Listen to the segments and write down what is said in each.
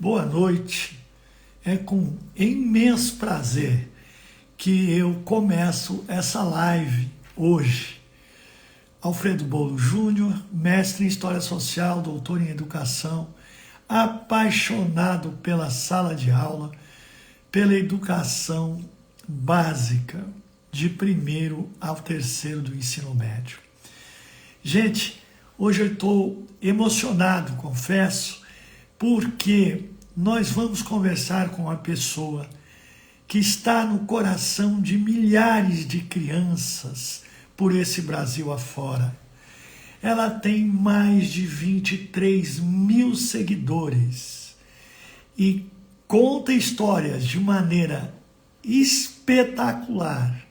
Boa noite. É com imenso prazer que eu começo essa live hoje. Alfredo Bolo Júnior, mestre em História Social, doutor em Educação, apaixonado pela sala de aula, pela educação básica, de primeiro ao terceiro do ensino médio. Gente, hoje eu estou emocionado, confesso, porque nós vamos conversar com uma pessoa que está no coração de milhares de crianças por esse Brasil afora. Ela tem mais de 23 mil seguidores e conta histórias de maneira espetacular.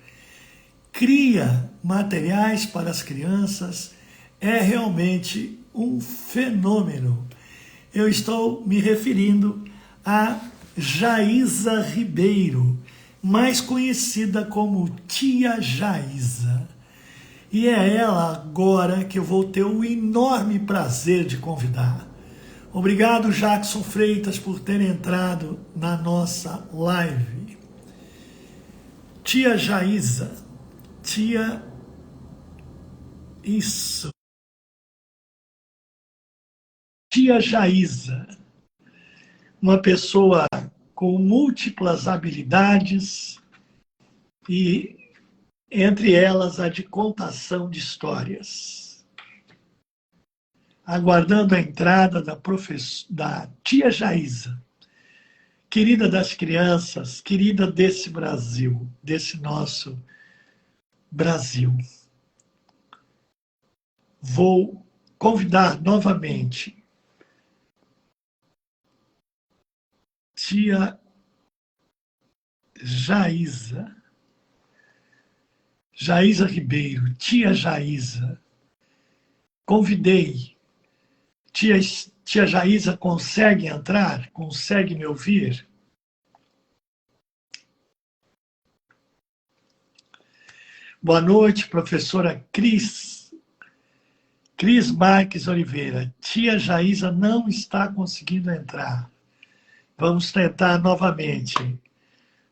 Cria materiais para as crianças, é realmente um fenômeno. Eu estou me referindo a Jaísa Ribeiro, mais conhecida como Tia Jaísa. E é ela agora que eu vou ter o enorme prazer de convidar. Obrigado, Jackson Freitas, por ter entrado na nossa live. Tia Jaísa, tia... Isso. Tia Jaísa, uma pessoa com múltiplas habilidades e, entre elas, a de contação de histórias. Aguardando a entrada da tia Jaísa, querida das crianças, querida desse Brasil, desse nosso Brasil. Vou convidar novamente tia Jaísa. Jaísa Ribeiro, tia Jaísa. Convidei. Tia Jaísa consegue entrar? Consegue me ouvir? Boa noite, professora Cris Marques Oliveira. Tia Jaísa não está conseguindo entrar. Vamos tentar novamente.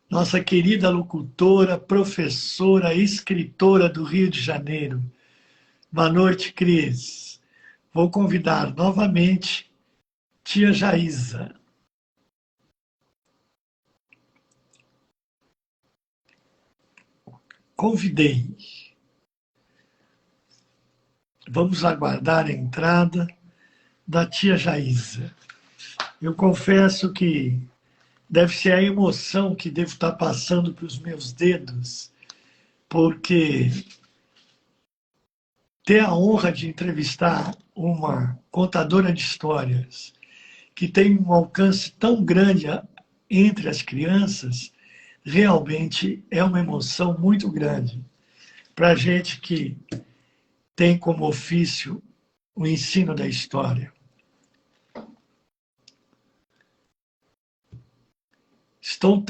Nossa querida locutora, professora, escritora do Rio de Janeiro. Boa noite, Cris. Vou convidar novamente tia Jaísa. Convidei. Vamos aguardar a entrada da tia Jaísa. Eu confesso que deve ser a emoção que devo estar passando para os meus dedos, porque ter a honra de entrevistar uma contadora de histórias que tem um alcance tão grande entre as crianças, realmente é uma emoção muito grande para a gente que tem como ofício o ensino da história. Estou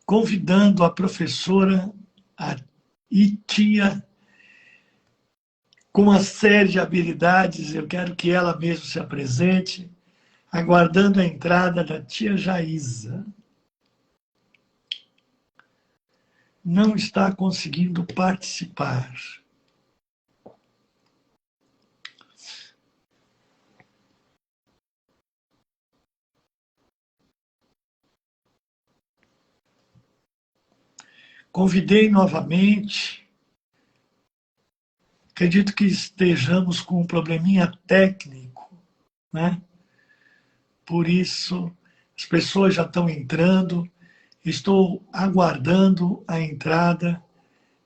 convidando a professora e tia com uma série de habilidades, eu quero que ela mesma se apresente, aguardando a entrada da tia Jaísa. Não está conseguindo participar. Convidei novamente. Acredito que estejamos com um probleminha técnico, né? Por isso, as pessoas já estão entrando. Estou aguardando a entrada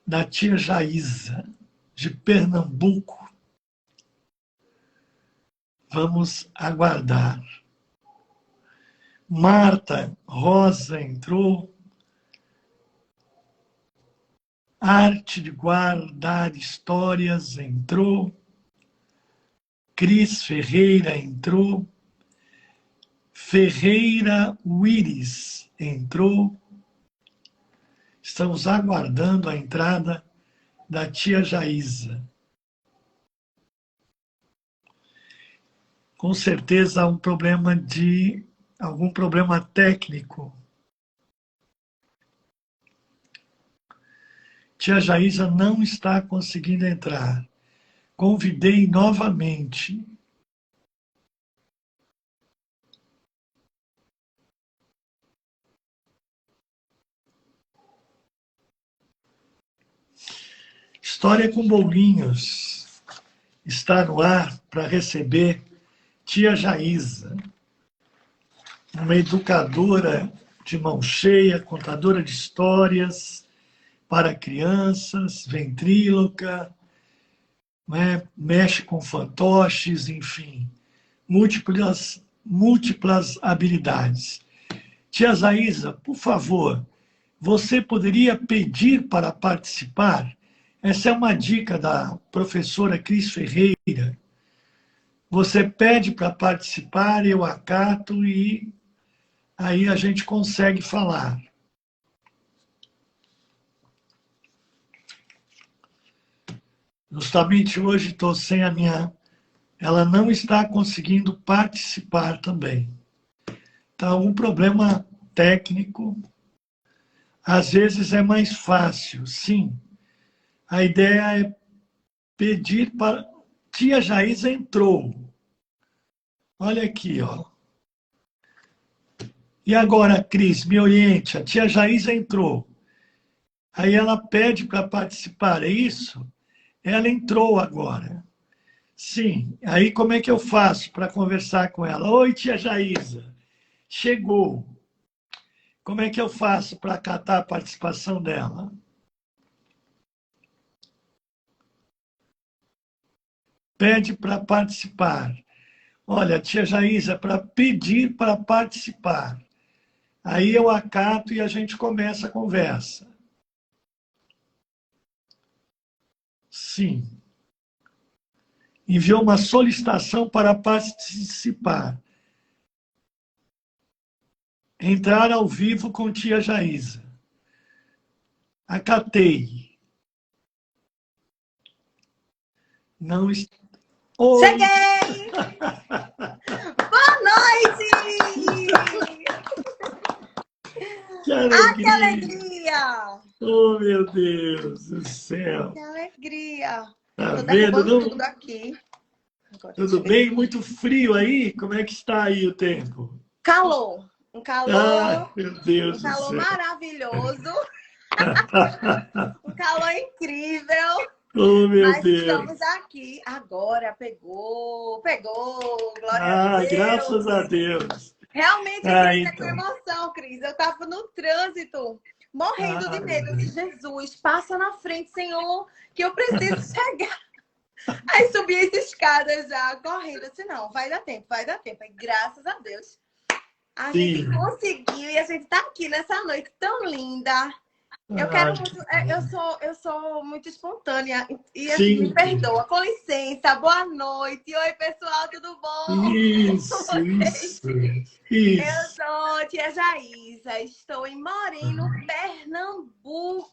da tia Jaísa, de Pernambuco. Vamos aguardar. Marta Rosa entrou. Arte de Guardar Histórias entrou. Cris Ferreira entrou. Ferreira Uires entrou. Estamos aguardando a entrada da tia Jaísa. Com certeza há algum problema técnico. Tia Jaísa não está conseguindo entrar. Convidei novamente. História com Bolinhos está no ar para receber Tia Jaísa, uma educadora de mão cheia, contadora de histórias para crianças, ventríloca, né? Mexe com fantoches, enfim, múltiplas habilidades. Tia Jaísa, por favor, você poderia pedir para participar? Essa é uma dica da professora Cris Ferreira. Você pede para participar, eu acato e aí a gente consegue falar. Justamente hoje estou sem a minha... Ela não está conseguindo participar também. Está um problema técnico. Às vezes é mais fácil, sim. A ideia é pedir para... Tia Jaísa entrou. Olha aqui, ó. E agora, Cris, me oriente. A tia Jaísa entrou. Aí ela pede para participar, é isso? Ela entrou agora. Sim. Aí como é que eu faço para conversar com ela? Oi, tia Jaísa. Chegou. Como é que eu faço para acatar a participação dela? Pede para participar. Olha, tia Jaísa, para pedir para participar. Aí eu acato e a gente começa a conversa. Sim. Enviou uma solicitação para participar. Entrar ao vivo com tia Jaísa. Acatei. Não está... Oi! Cheguei! Boa noite! Que alegria! Ah, que alegria! Oh, meu Deus do céu! Que alegria! Tá Tô vendo? derrubando tudo aqui. Agora, Tudo bem? Muito frio aí? Como é que está aí o tempo? Calor! Ai, meu Deus Um do calor céu! maravilhoso! Um calor incrível! Oh, meu Mas Deus! estamos aqui. Agora pegou! Glória a Ah, graças a Deus! Deus! Realmente eu Ah, fiquei com então. emoção, Cris. Eu estava no trânsito, morrendo de Ah, medo. Eu disse, Jesus, passa na frente, Senhor, que eu preciso chegar. Aí subi as escadas já, correndo. Eu disse, não, vai dar tempo, vai dar tempo. Aí, graças a Deus, a gente sim. conseguiu e a gente tá aqui nessa noite tão linda. Eu Ah, quero muito, eu sou muito espontânea e assim, me sim. perdoa. Com licença, boa noite. Oi, pessoal, tudo bom? Isso, isso, Eu isso. sou tia Jaísa, estou em Moreno, Pernambuco.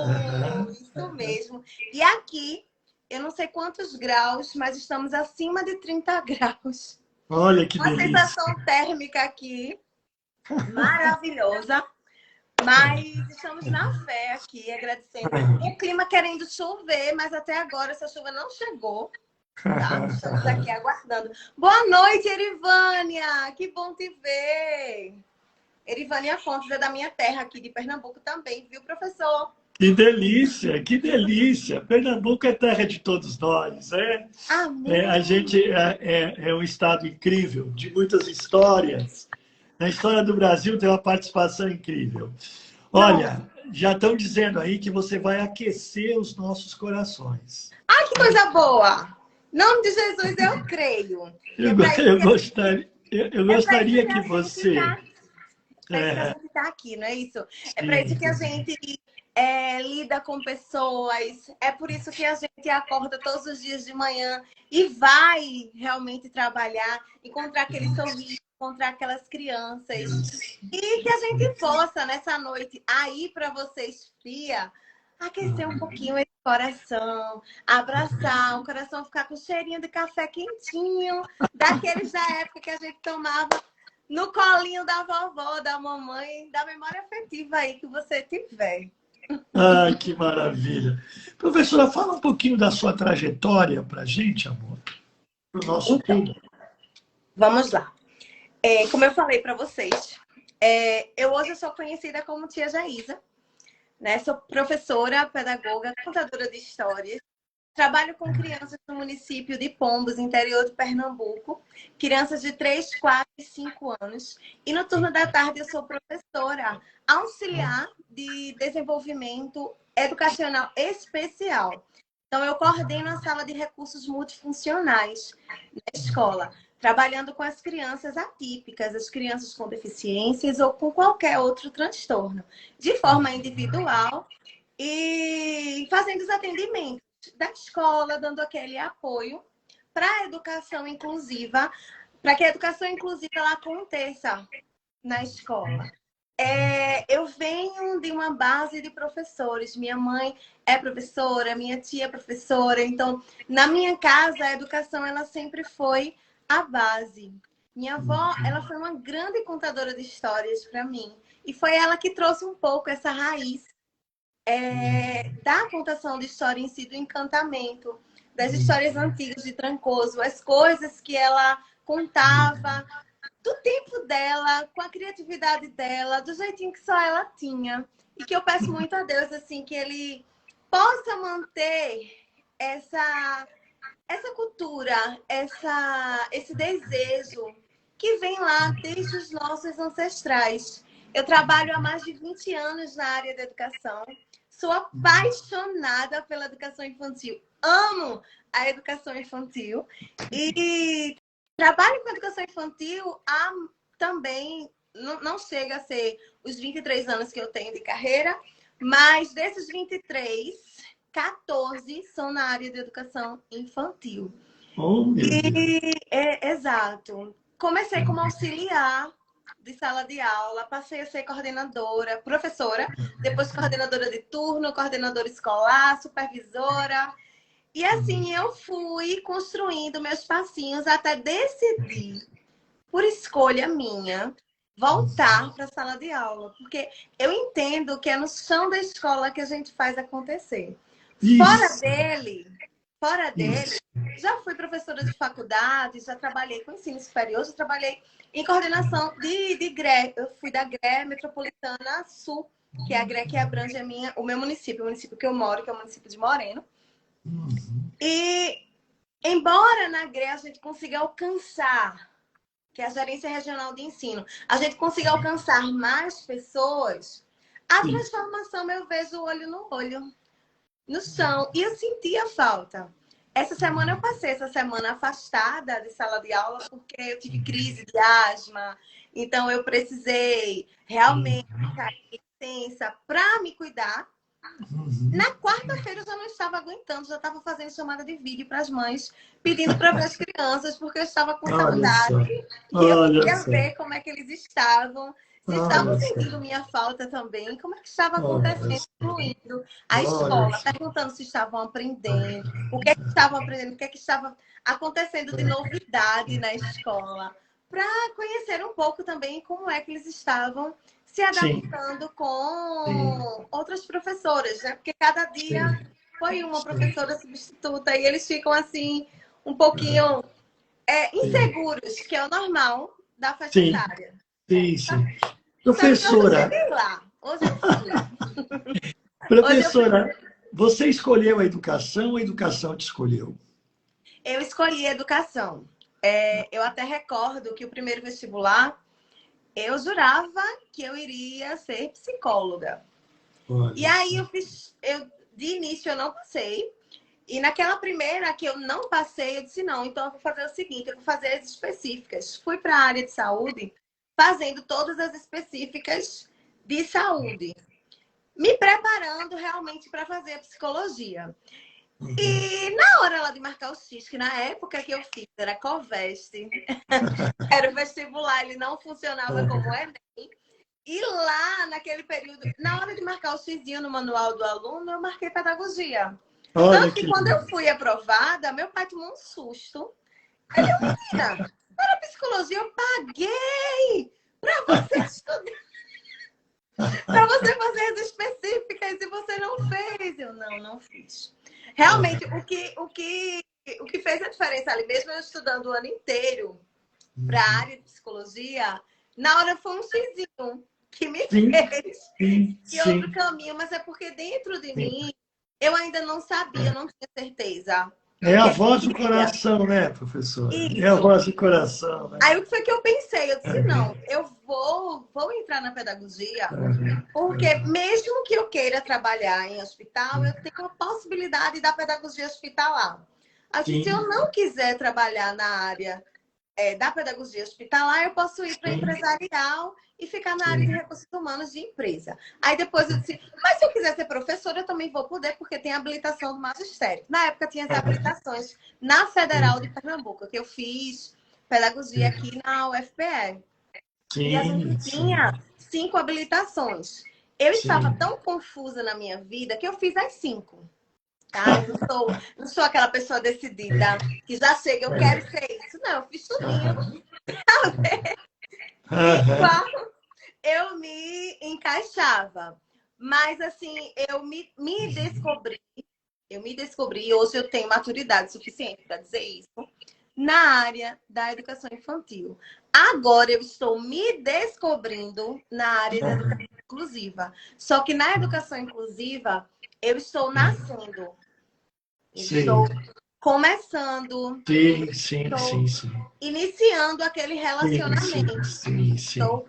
Aham. Isso mesmo. E aqui, eu não sei quantos graus, mas estamos acima de 30 graus. Olha que Uma delícia. sensação térmica aqui maravilhosa. Mas estamos na fé aqui, agradecendo. O clima querendo chover, mas até agora essa chuva não chegou. Tá? Estamos aqui aguardando. Boa noite, Erivânia! Que bom te ver! Erivânia Fontes é da minha terra aqui de Pernambuco também, viu, professor? Que delícia, que delícia. Pernambuco é terra de todos nós, né? A Amém! gente é um estado incrível, de muitas histórias. Na história do Brasil tem uma participação incrível. Pronto. Olha, já estão dizendo aí que você vai aquecer os nossos corações. Ai, que coisa boa! Em nome de Jesus, eu creio. Eu, É para isso eu que a gente, gostaria, eu é para isso gostaria que que a gente você... tá. Para isso que a gente está aqui, não é isso? É para isso Sim, que a gente lida com pessoas, é por isso que a gente acorda todos os dias de manhã e vai realmente trabalhar, encontrar aquele sorriso, encontrar aquelas crianças. E que a gente possa, nessa noite, aí para vocês, fria, aquecer um pouquinho esse coração, abraçar, o coração ficar com cheirinho de café quentinho, daqueles da época que a gente tomava no colinho da vovó, da mamãe, da memória afetiva aí que você tiver. Ah, que maravilha. Professora, fala um pouquinho da sua trajetória para a gente, amor, para o nosso Então, público. vamos lá. Como eu falei para vocês, eu hoje sou conhecida como Tia Jaísa, né? Sou professora, pedagoga, contadora de histórias. Trabalho com crianças no município de Pombos, interior de Pernambuco. Crianças de 3, 4 e 5 anos. E no turno da tarde eu sou professora auxiliar de desenvolvimento educacional especial. Então, eu coordeno a sala de recursos multifuncionais na escola, trabalhando com as crianças atípicas, as crianças com deficiências ou com qualquer outro transtorno, de forma individual e fazendo os atendimentos da escola, dando aquele apoio para a educação inclusiva, para que a educação inclusiva ela aconteça na escola. Eu venho de uma base de professores. Minha mãe é professora, minha tia é professora. Então, na minha casa, a educação ela sempre foi a base. Minha avó, ela foi uma grande contadora de histórias para mim. E foi ela que trouxe um pouco essa raiz da contação de história em si, do encantamento, das histórias antigas de Trancoso, as coisas que ela contava, do tempo dela, com a criatividade dela, do jeitinho que só ela tinha. E que eu peço muito a Deus, assim, que Ele possa manter essa cultura, esse desejo que vem lá desde os nossos ancestrais. Eu trabalho há mais de 20 anos na área da educação. Sou apaixonada pela educação infantil. Amo a educação infantil. E trabalho com educação infantil há também, não chega a ser os 23 anos que eu tenho de carreira, mas desses 23, 14 são na área de educação infantil. Oh, meu Deus. Exato. Comecei como auxiliar de sala de aula, passei a ser coordenadora, professora, depois coordenadora de turno, coordenadora escolar, supervisora. E assim eu fui construindo meus passinhos até decidir, por escolha minha, voltar para a sala de aula. Porque eu entendo que é no chão da escola que a gente faz acontecer. Isso, Fora dele, isso. já fui professora de faculdade, já trabalhei com ensino superior, já trabalhei em coordenação de GRE. Eu fui da GRE Metropolitana Sul, que é a GRE que abrange o meu município, o município que eu moro, que é o município de Moreno. E, embora na GRE a gente consiga alcançar, que é a Gerência Regional de Ensino, a gente consiga alcançar mais pessoas, a transformação eu vejo olho no olho, no chão. E eu sentia falta. Essa semana eu passei essa semana afastada de sala de aula porque eu tive crise de asma. Então eu precisei realmente ficar em licença para me cuidar. Na quarta-feira eu já não estava aguentando, já estava fazendo chamada de vídeo para as mães, pedindo para ver as crianças, porque eu estava com saudade. E eu queria ver como é que eles estavam, se estavam sentindo minha falta também, como é que estava acontecendo, fluindo a escola, perguntando se estavam aprendendo, o que é que estavam aprendendo, o que é que estava acontecendo de novidade na escola, para conhecer um pouco também como é que eles estavam se adaptando com outras professoras, né? Porque cada dia foi uma professora substituta e eles ficam assim um pouquinho inseguros, que é o normal da faixa etária. Sim. Professora, Hoje eu fui. professora, você escolheu a educação ou a educação te escolheu? Eu escolhi a educação. Eu até recordo que o primeiro vestibular eu jurava que eu iria ser psicóloga. E aí de início eu não passei. E naquela primeira que eu não passei, eu disse não, então eu vou fazer o seguinte, eu vou fazer as específicas. Fui para a área de saúde, fazendo todas as específicas de saúde. Me preparando realmente para fazer a psicologia. E na hora lá de marcar o X, que na época que eu fiz era Coveste, era o vestibular, ele não funcionava como Enem. E lá, naquele período, na hora de marcar o Xzinho no manual do aluno, eu marquei pedagogia. Olha Tanto que que quando eu lindo. fui aprovada, meu pai tomou um susto. Ele, menina, para psicologia eu paguei para você estudar, para você fazer as específicas e você não fez. Eu não fiz. Realmente, o que fez a diferença ali, mesmo eu estudando o ano inteiro para a área de psicologia, na hora foi um xizinho que me Sim, fez sim, e outro sim. caminho, mas é porque dentro de Sim. mim eu ainda não sabia, eu não tinha certeza É do que a é que voz do eu queria. coração, né, professora? É a Isso. voz do coração, né? Aí o que foi que eu pensei? Eu disse, não, Aham, eu vou entrar na pedagogia, aham, porque aham. mesmo que eu queira trabalhar em hospital, eu tenho a possibilidade da pedagogia hospitalar. Assim, se eu Sim, não quiser trabalhar na área da pedagogia hospitalar, eu posso ir para sim, empresarial e ficar na área de sim. recursos humanos de empresa. Aí depois eu disse, mas se eu quiser ser professora, eu também vou poder, porque tem habilitação do magistério. Na época tinha as Aham, habilitações na Federal de sim, Pernambuco, que eu fiz pedagogia aqui na UFPE. E a gente sim, tinha sim, 5 habilitações. Eu estava sim. tão confusa na minha vida que eu fiz as 5. Tá? Eu não sou aquela pessoa decidida que já chega, eu quero ser isso. Não, eu fiz tudinho Aham, e aham, qual eu me encaixava. Mas assim, eu me descobri, e hoje eu tenho maturidade suficiente para dizer isso, na área da educação infantil. Agora eu estou me descobrindo na área da educação aham. inclusiva. Só que na educação inclusiva, eu estou nascendo. Eu estou Sim, começando, sim, sim, estou sim, sim. iniciando aquele Sim, relacionamento. sim, sim, sim.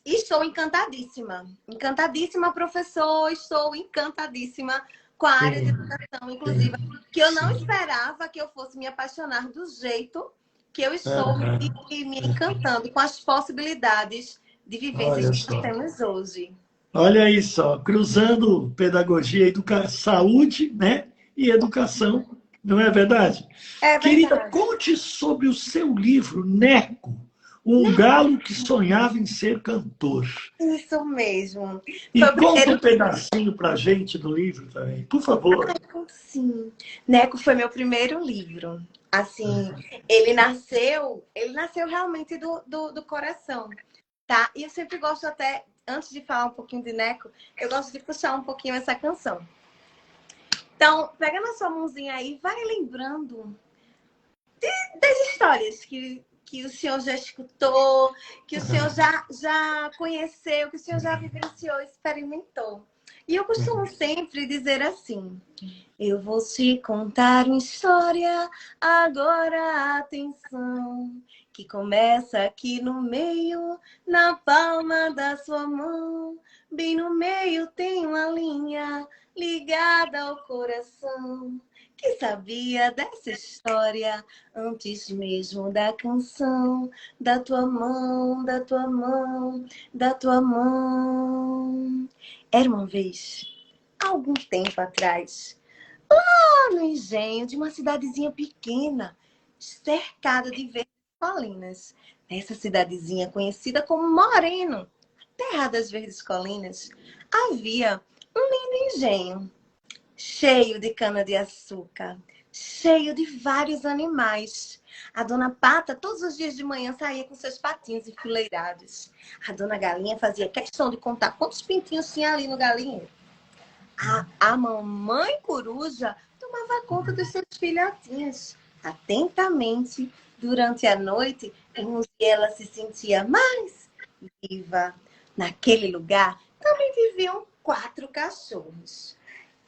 Estou encantadíssima. Encantadíssima, professor. Estou encantadíssima com a área de Sim, educação inclusiva, sim, que eu não sim. esperava que eu fosse me apaixonar do jeito que eu estou Aham, me aham. encantando com as possibilidades de vivências Olha que nós só. temos hoje. Olha aí só, cruzando pedagogia, saúde, né? E educação, não é verdade? É Querida, verdade. conte sobre o seu livro, Neco, um galo que sonhava em ser cantor. Isso mesmo. E Foi o conta um primeiro. pedacinho para a gente do livro também, por favor. Sim. Neco foi meu primeiro livro. Assim, ele nasceu realmente do coração, tá? E eu sempre gosto até, antes de falar um pouquinho de Neco, eu gosto de puxar um pouquinho essa canção. Então, pega na sua mãozinha aí, vai lembrando das histórias que o senhor já escutou, que o senhor já conheceu, que o senhor já vivenciou, experimentou. E eu costumo sempre dizer assim: eu vou te contar uma história, agora atenção, que começa aqui no meio, na palma da sua mão. Bem no meio tem uma linha ligada ao coração, que sabia dessa história antes mesmo da canção, da tua mão, da tua mão, da tua mão. Era uma vez, algum tempo atrás, no engenho de uma cidadezinha pequena, cercada de verdes colinas. Nessa cidadezinha conhecida como Moreno, terra das verdes colinas, havia um lindo engenho, cheio de cana-de-açúcar, cheio de vários animais. A dona Pata, todos os dias de manhã, saía com seus patinhos enfileirados. A dona Galinha fazia questão de contar quantos pintinhos tinha ali no galinheiro. A mamãe coruja tomava conta dos seus filhotinhos atentamente durante a noite, em que ela se sentia mais viva. Naquele lugar também viviam 4 cachorros.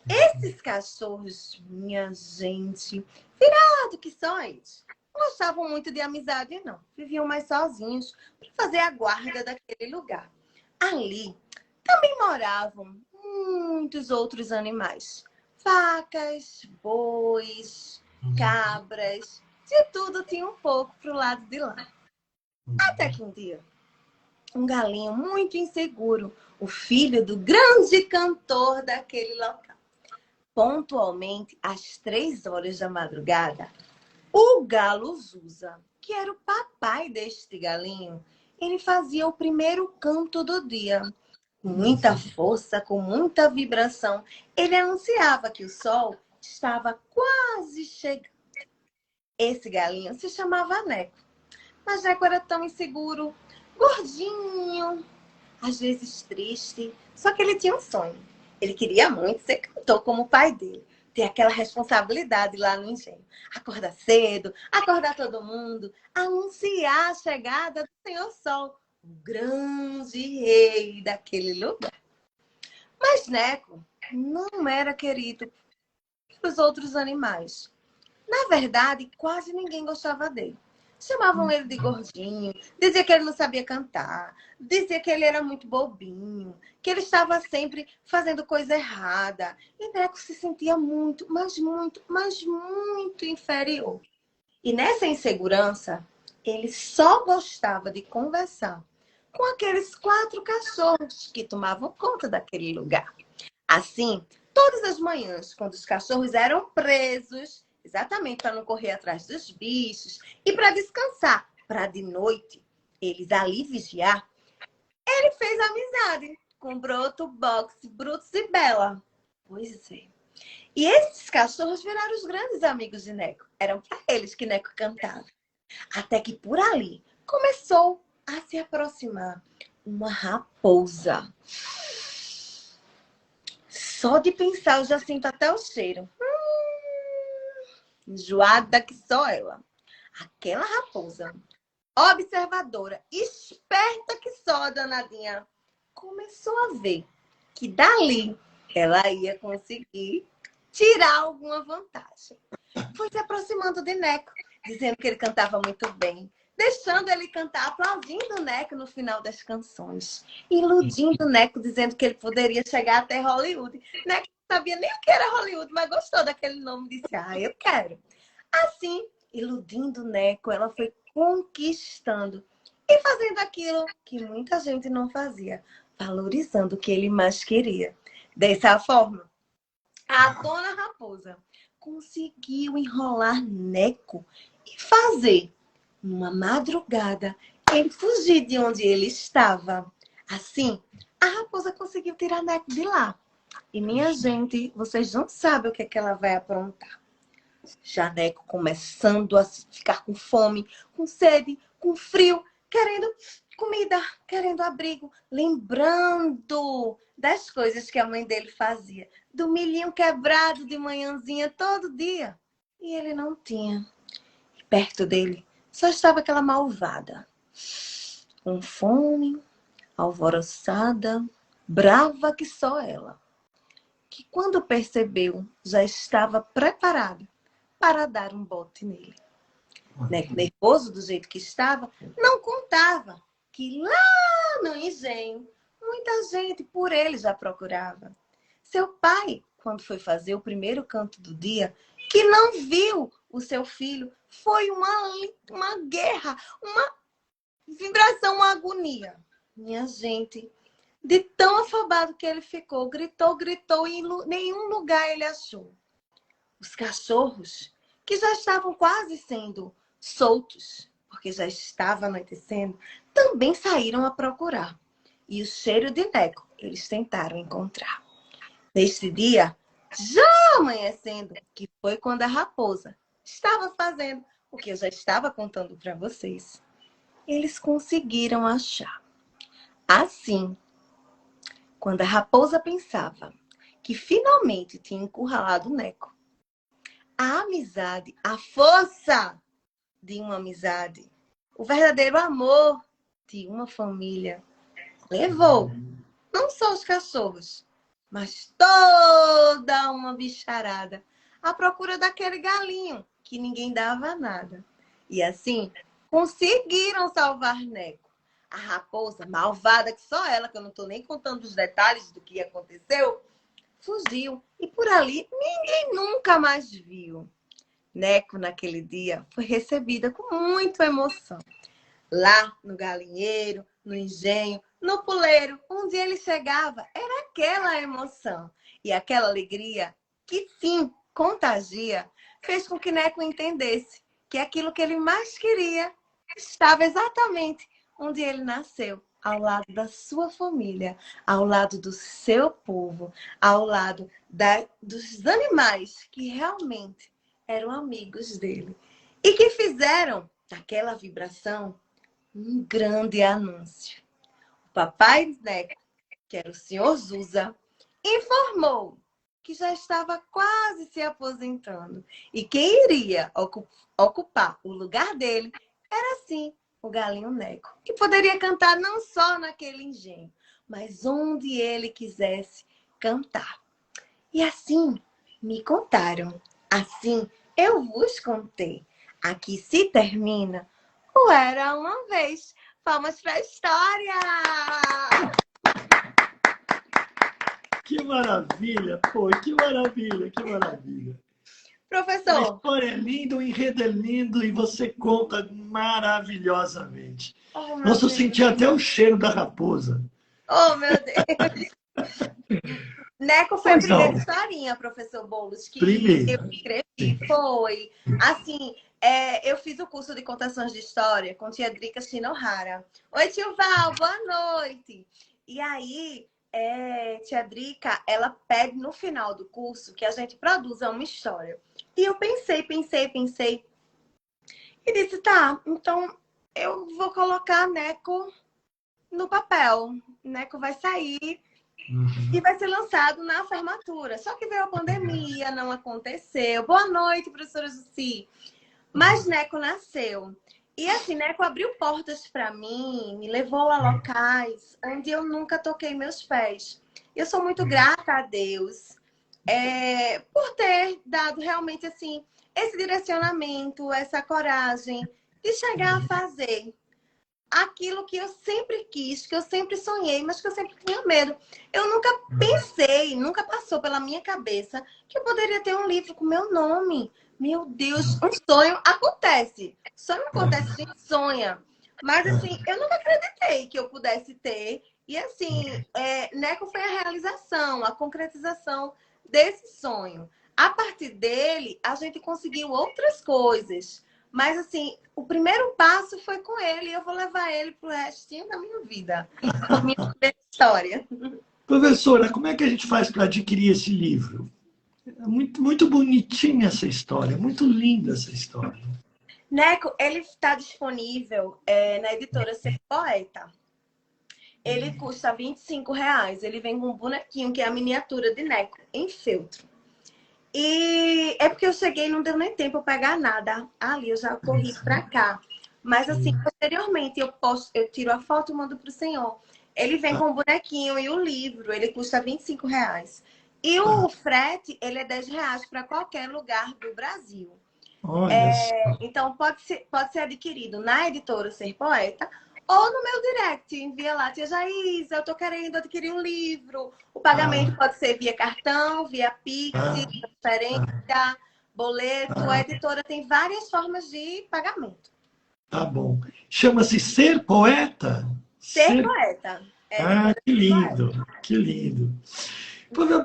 Esses cachorros, minha gente, virado que são eles, não gostavam muito de amizade, não. Viviam mais sozinhos para fazer a guarda daquele lugar. Ali também moravam muitos outros animais. Vacas, bois, cabras, de tudo tinha um pouco pro lado de lá. Até que um dia, um galinho muito inseguro, o filho do grande cantor daquele local, pontualmente às 3 horas da madrugada, o galo Zusa, que era o papai deste galinho, ele fazia o primeiro canto do dia. Com muita força, com muita vibração, ele anunciava que o sol estava quase chegando. Esse galinho se chamava Neco. Mas Neco era tão inseguro, gordinho, às vezes triste. Só que ele tinha um sonho. Ele queria muito ser cantor como o pai dele. Ter aquela responsabilidade lá no engenho. Acordar cedo, acordar todo mundo, anunciar a chegada do Senhor Sol, o grande rei daquele lugar. Mas Neco não era querido pelos outros animais. Na verdade, quase ninguém gostava dele. Chamavam ele de gordinho, dizia que ele não sabia cantar, dizia que ele era muito bobinho, que ele estava sempre fazendo coisa errada. E Neco se sentia muito, mas muito inferior. E nessa insegurança, ele só gostava de conversar com aqueles 4 cachorros que tomavam conta daquele lugar. Assim, todas as manhãs, quando os cachorros eram presos, exatamente para não correr atrás dos bichos e para descansar, para de noite eles ali vigiar, ele fez amizade com Broto, Boxe, Brutus e Bela. Pois é. E esses cachorros viraram os grandes amigos de Neco. Eram para eles que Neco cantava. Até que por ali começou a se aproximar uma raposa. Só de pensar eu já sinto até o cheiro. Enjoada que só ela. Aquela raposa, observadora, esperta que só a danadinha, começou a ver que dali ela ia conseguir tirar alguma vantagem. Foi se aproximando de Neco, dizendo que ele cantava muito bem, deixando ele cantar, aplaudindo o Neco no final das canções, iludindo o Neco, dizendo que ele poderia chegar até Hollywood. Neco não sabia nem o que era Hollywood, mas gostou daquele nome e disse, eu quero. Assim, iludindo o Neco, ela foi conquistando e fazendo aquilo que muita gente não fazia, valorizando o que ele mais queria. Dessa forma, a dona Raposa conseguiu enrolar Neco e fazer, numa madrugada, ele fugir de onde ele estava. Assim, a raposa conseguiu tirar Neco de lá. E, minha gente, vocês não sabem o que é que ela vai aprontar. Já Neco começando a ficar com fome, com sede, com frio, querendo comida, querendo abrigo, lembrando das coisas que a mãe dele fazia, do milhinho quebrado de manhãzinha todo dia. E ele não tinha. E perto dele só estava aquela malvada, com fome, alvoroçada, brava que só ela, que quando percebeu já estava preparada para dar um bote nele. Neco, nervoso do jeito que estava, não contava que lá no engenho muita gente por ele já procurava. Seu pai, quando foi fazer o primeiro canto do dia, que não viu o seu filho, foi uma guerra, uma vibração, uma agonia. Minha gente, de tão afobado que ele ficou, gritou e em nenhum lugar ele achou. Os cachorros, que já estavam quase sendo soltos, porque já estava anoitecendo, também saíram a procurar. E o cheiro de Neco eles tentaram encontrar. Neste dia, já amanhecendo, que foi quando a raposa estava fazendo o que eu já estava contando para vocês, eles conseguiram achar. Assim, quando a raposa pensava que finalmente tinha encurralado Neco, a amizade, a força de uma amizade, o verdadeiro amor de uma família, levou não só os cachorros, mas toda uma bicharada à procura daquele galinho que ninguém dava nada. E assim, conseguiram salvar Neco. A raposa, malvada que só ela, que eu não estou nem contando os detalhes do que aconteceu, fugiu. E por ali, ninguém nunca mais viu. Neco, naquele dia, foi recebida com muita emoção. Lá no galinheiro, no engenho, no puleiro, onde ele chegava, era aquela emoção. E aquela alegria que, sim, contagia, fez com que Neco entendesse que aquilo que ele mais queria estava exatamente onde ele nasceu, ao lado da sua família, ao lado do seu povo, ao lado dos animais que realmente eram amigos dele e que fizeram daquela vibração um grande anúncio. O papai Neco, que era o senhor Zusa, informou que já estava quase se aposentando e quem iria ocupar o lugar dele era sim o Galinho Neco, que poderia cantar não só naquele engenho, mas onde ele quisesse cantar. E assim me contaram, assim eu vos contei. Aqui se termina o Era Uma Vez. Palmas para a história! Que maravilha, pô, que maravilha, que maravilha. A Professor, história é linda, o enredo é lindo e você conta maravilhosamente. oh meu Nossa, eu Deus, senti até o cheiro da raposa. oh meu Deus. Neco foi a Pois primeira não, historinha, professor Boulos, que eu primeiro. escrevi. Foi. Assim, eu fiz o curso de contações de história com tia Drica Shinohara. Oi, tio Val, boa noite. E aí, tia Drica, ela pede no final do curso que a gente produza uma história. E eu pensei. E disse, tá, então eu vou colocar Neco no papel. Neco vai sair e vai ser lançado na formatura. Só que veio a pandemia, não aconteceu. Boa noite, professora Jussi. Mas Neco nasceu. E assim, Neco abriu portas para mim, me levou a locais onde eu nunca toquei meus pés. Eu sou muito grata a Deus por ter dado realmente assim esse direcionamento, essa coragem de chegar a fazer aquilo que eu sempre quis, que eu sempre sonhei, mas que eu sempre tinha medo. Eu nunca pensei, nunca passou pela minha cabeça que eu poderia ter um livro com meu nome. Meu Deus, um sonho acontece. Sonho acontece, a gente sonha. Mas assim, eu nunca acreditei que eu pudesse ter. E assim, Neco foi a realização, a concretização desse sonho. A partir dele, a gente conseguiu outras coisas. Mas, assim, o primeiro passo foi com ele e eu vou levar ele pro restinho da minha vida. Com a minha primeira história. Professora, como é que a gente faz para adquirir esse livro? É muito, muito bonitinha essa história, muito linda essa história. Neco, ele está disponível na editora Ser Poeta. Ele custa R$ 25. Ele vem com um bonequinho, que é a miniatura de Neco, em feltro. E é porque eu cheguei e não deu nem tempo eu pegar nada. Ali, eu já corri para cá. Mas assim, posteriormente eu tiro a foto e mando pro senhor. Ele vem com o bonequinho e o livro, ele custa R$ 25. E o frete, ele é R$ 10 para qualquer lugar do Brasil. Olha só. Então, pode ser adquirido na editora Ser Poeta ou no meu direct. Envia lá, tia Jaís, eu tô querendo adquirir um livro. O pagamento pode ser via cartão, via Pix, transferência, boleto. A editora tem várias formas de pagamento. Tá bom. Chama-se Ser Poeta? Ser Poeta. Que lindo, que lindo.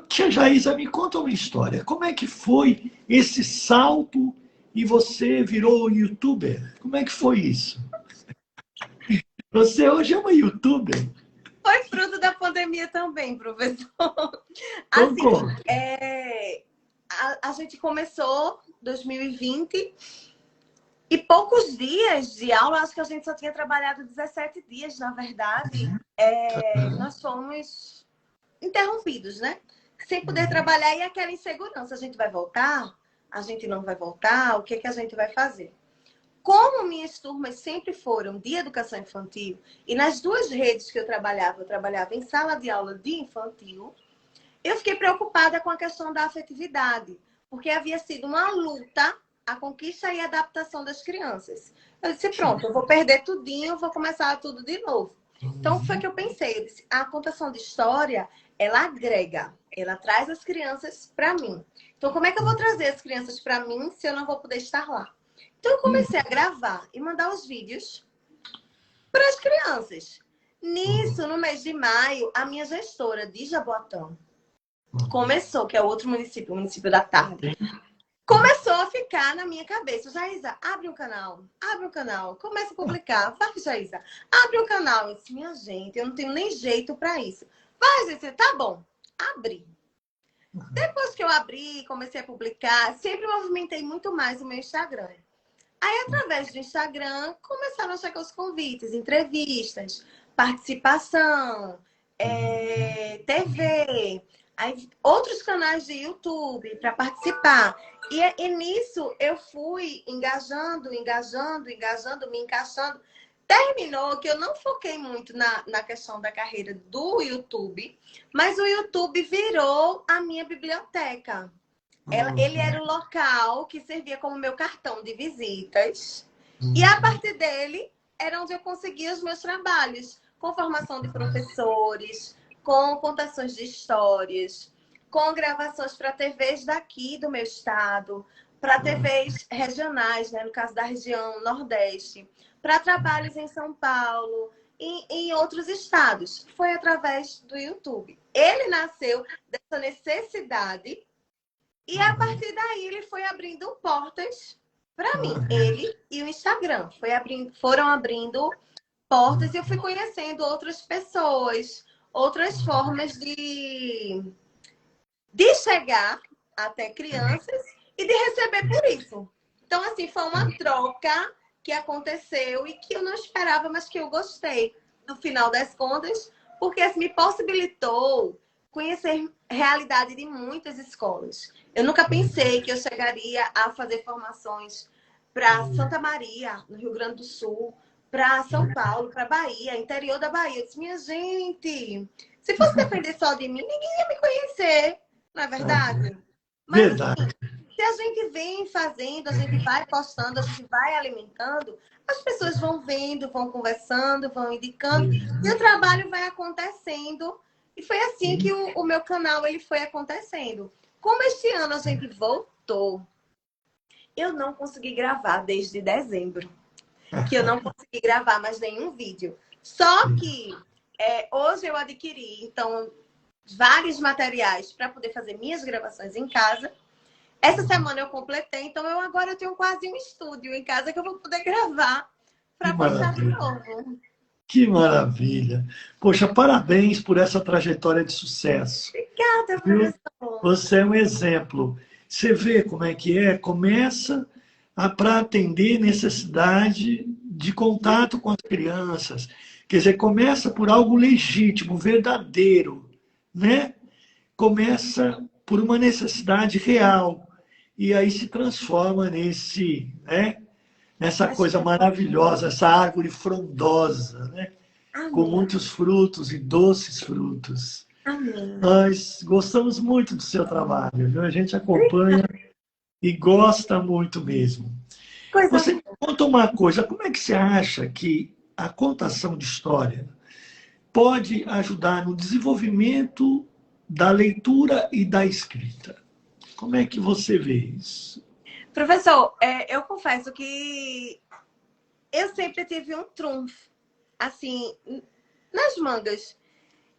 Tia Jaísa, me conta uma história. Como é que foi esse salto e você virou youtuber? Como é que foi isso? Você hoje é uma youtuber? Foi fruto da pandemia também, professor. Então, Assim, conta. a gente começou 2020 e poucos dias de aula, acho que a gente só tinha trabalhado 17 dias, na verdade. Nós fomos interrompidos, né? Sem poder trabalhar e aquela insegurança. A gente vai voltar? A gente não vai voltar? O que que a gente vai fazer? Como minhas turmas sempre foram de educação infantil, e nas duas redes que eu trabalhava em sala de aula de infantil, eu fiquei preocupada com a questão da afetividade, porque havia sido uma luta a conquista e a adaptação das crianças. Eu disse, pronto, eu vou perder tudinho, vou começar tudo de novo. Então, foi que eu pensei, eu disse, a contação de história, ela agrega, ela traz as crianças para mim. Então, como é que eu vou trazer as crianças para mim se eu não vou poder estar lá? Então, eu comecei a gravar e mandar os vídeos para as crianças. Nisso, no mês de maio, a minha gestora de Jaboatão começou, que é outro município, o município da tarde, começou começou a ficar na minha cabeça. Jaísa, abre um canal. Abre um canal. Começa a publicar. Vai, Jaísa. Abre um canal. Eu disse, minha gente, eu não tenho nem jeito para isso. Vai, Jaísa. Tá bom. Abri. Depois que eu abri, comecei a publicar, sempre movimentei muito mais o meu Instagram. Aí, através do Instagram, começaram a chegar os convites, entrevistas, participação, TV, aí, outros canais de YouTube para participar. E nisso eu fui engajando, me encaixando. Terminou que eu não foquei muito na questão da carreira do YouTube, mas o YouTube virou a minha biblioteca. Ele era o local que servia como meu cartão de visitas. E a partir dele, era onde eu conseguia os meus trabalhos, com formação de professores, com contações de histórias, com gravações para TVs daqui do meu estado, para TVs regionais, né, no caso da região Nordeste, para trabalhos em São Paulo e em outros estados. Foi através do YouTube. Ele nasceu dessa necessidade e a partir daí ele foi abrindo portas para mim. Ele e o Instagram foram abrindo portas e eu fui conhecendo outras pessoas, outras formas de chegar até crianças e de receber por isso. Então, assim, foi uma troca que aconteceu e que eu não esperava, mas que eu gostei, no final das contas, porque assim, me possibilitou conhecer a realidade de muitas escolas. Eu nunca pensei que eu chegaria a fazer formações para Santa Maria, no Rio Grande do Sul, para São Paulo, para Bahia, interior da Bahia. Eu disse, minha gente, se fosse depender só de mim, ninguém ia me conhecer, não é verdade? Mas Verdade. assim, se a gente vem fazendo, a gente vai postando, a gente vai alimentando, as pessoas vão vendo, vão conversando, vão indicando, e o trabalho vai acontecendo. E foi assim que o meu canal ele foi acontecendo. Como este ano a gente voltou, eu não consegui gravar desde dezembro. Que eu não consegui gravar mais nenhum vídeo. Só que hoje eu adquiri, então, vários materiais para poder fazer minhas gravações em casa. Essa semana eu completei, então agora eu tenho quase um estúdio em casa que eu vou poder gravar para postar de novo. Que maravilha! Poxa, parabéns por essa trajetória de sucesso. Obrigada, professor. Você é um exemplo. Você vê como é que é? Começa para atender necessidade de contato com as crianças. Quer dizer, começa por algo legítimo, verdadeiro, né? Começa por uma necessidade real e aí se transforma nessa coisa maravilhosa, essa árvore frondosa, né? Com muitos frutos e doces frutos. Amém. Nós gostamos muito do seu trabalho, viu? A gente acompanha e gosta muito mesmo. Você me conta uma coisa, como é que você acha que a contação de história pode ajudar no desenvolvimento da leitura e da escrita? Como é que você vê isso? Professor, eu confesso que eu sempre tive um trunfo, assim, nas mangas.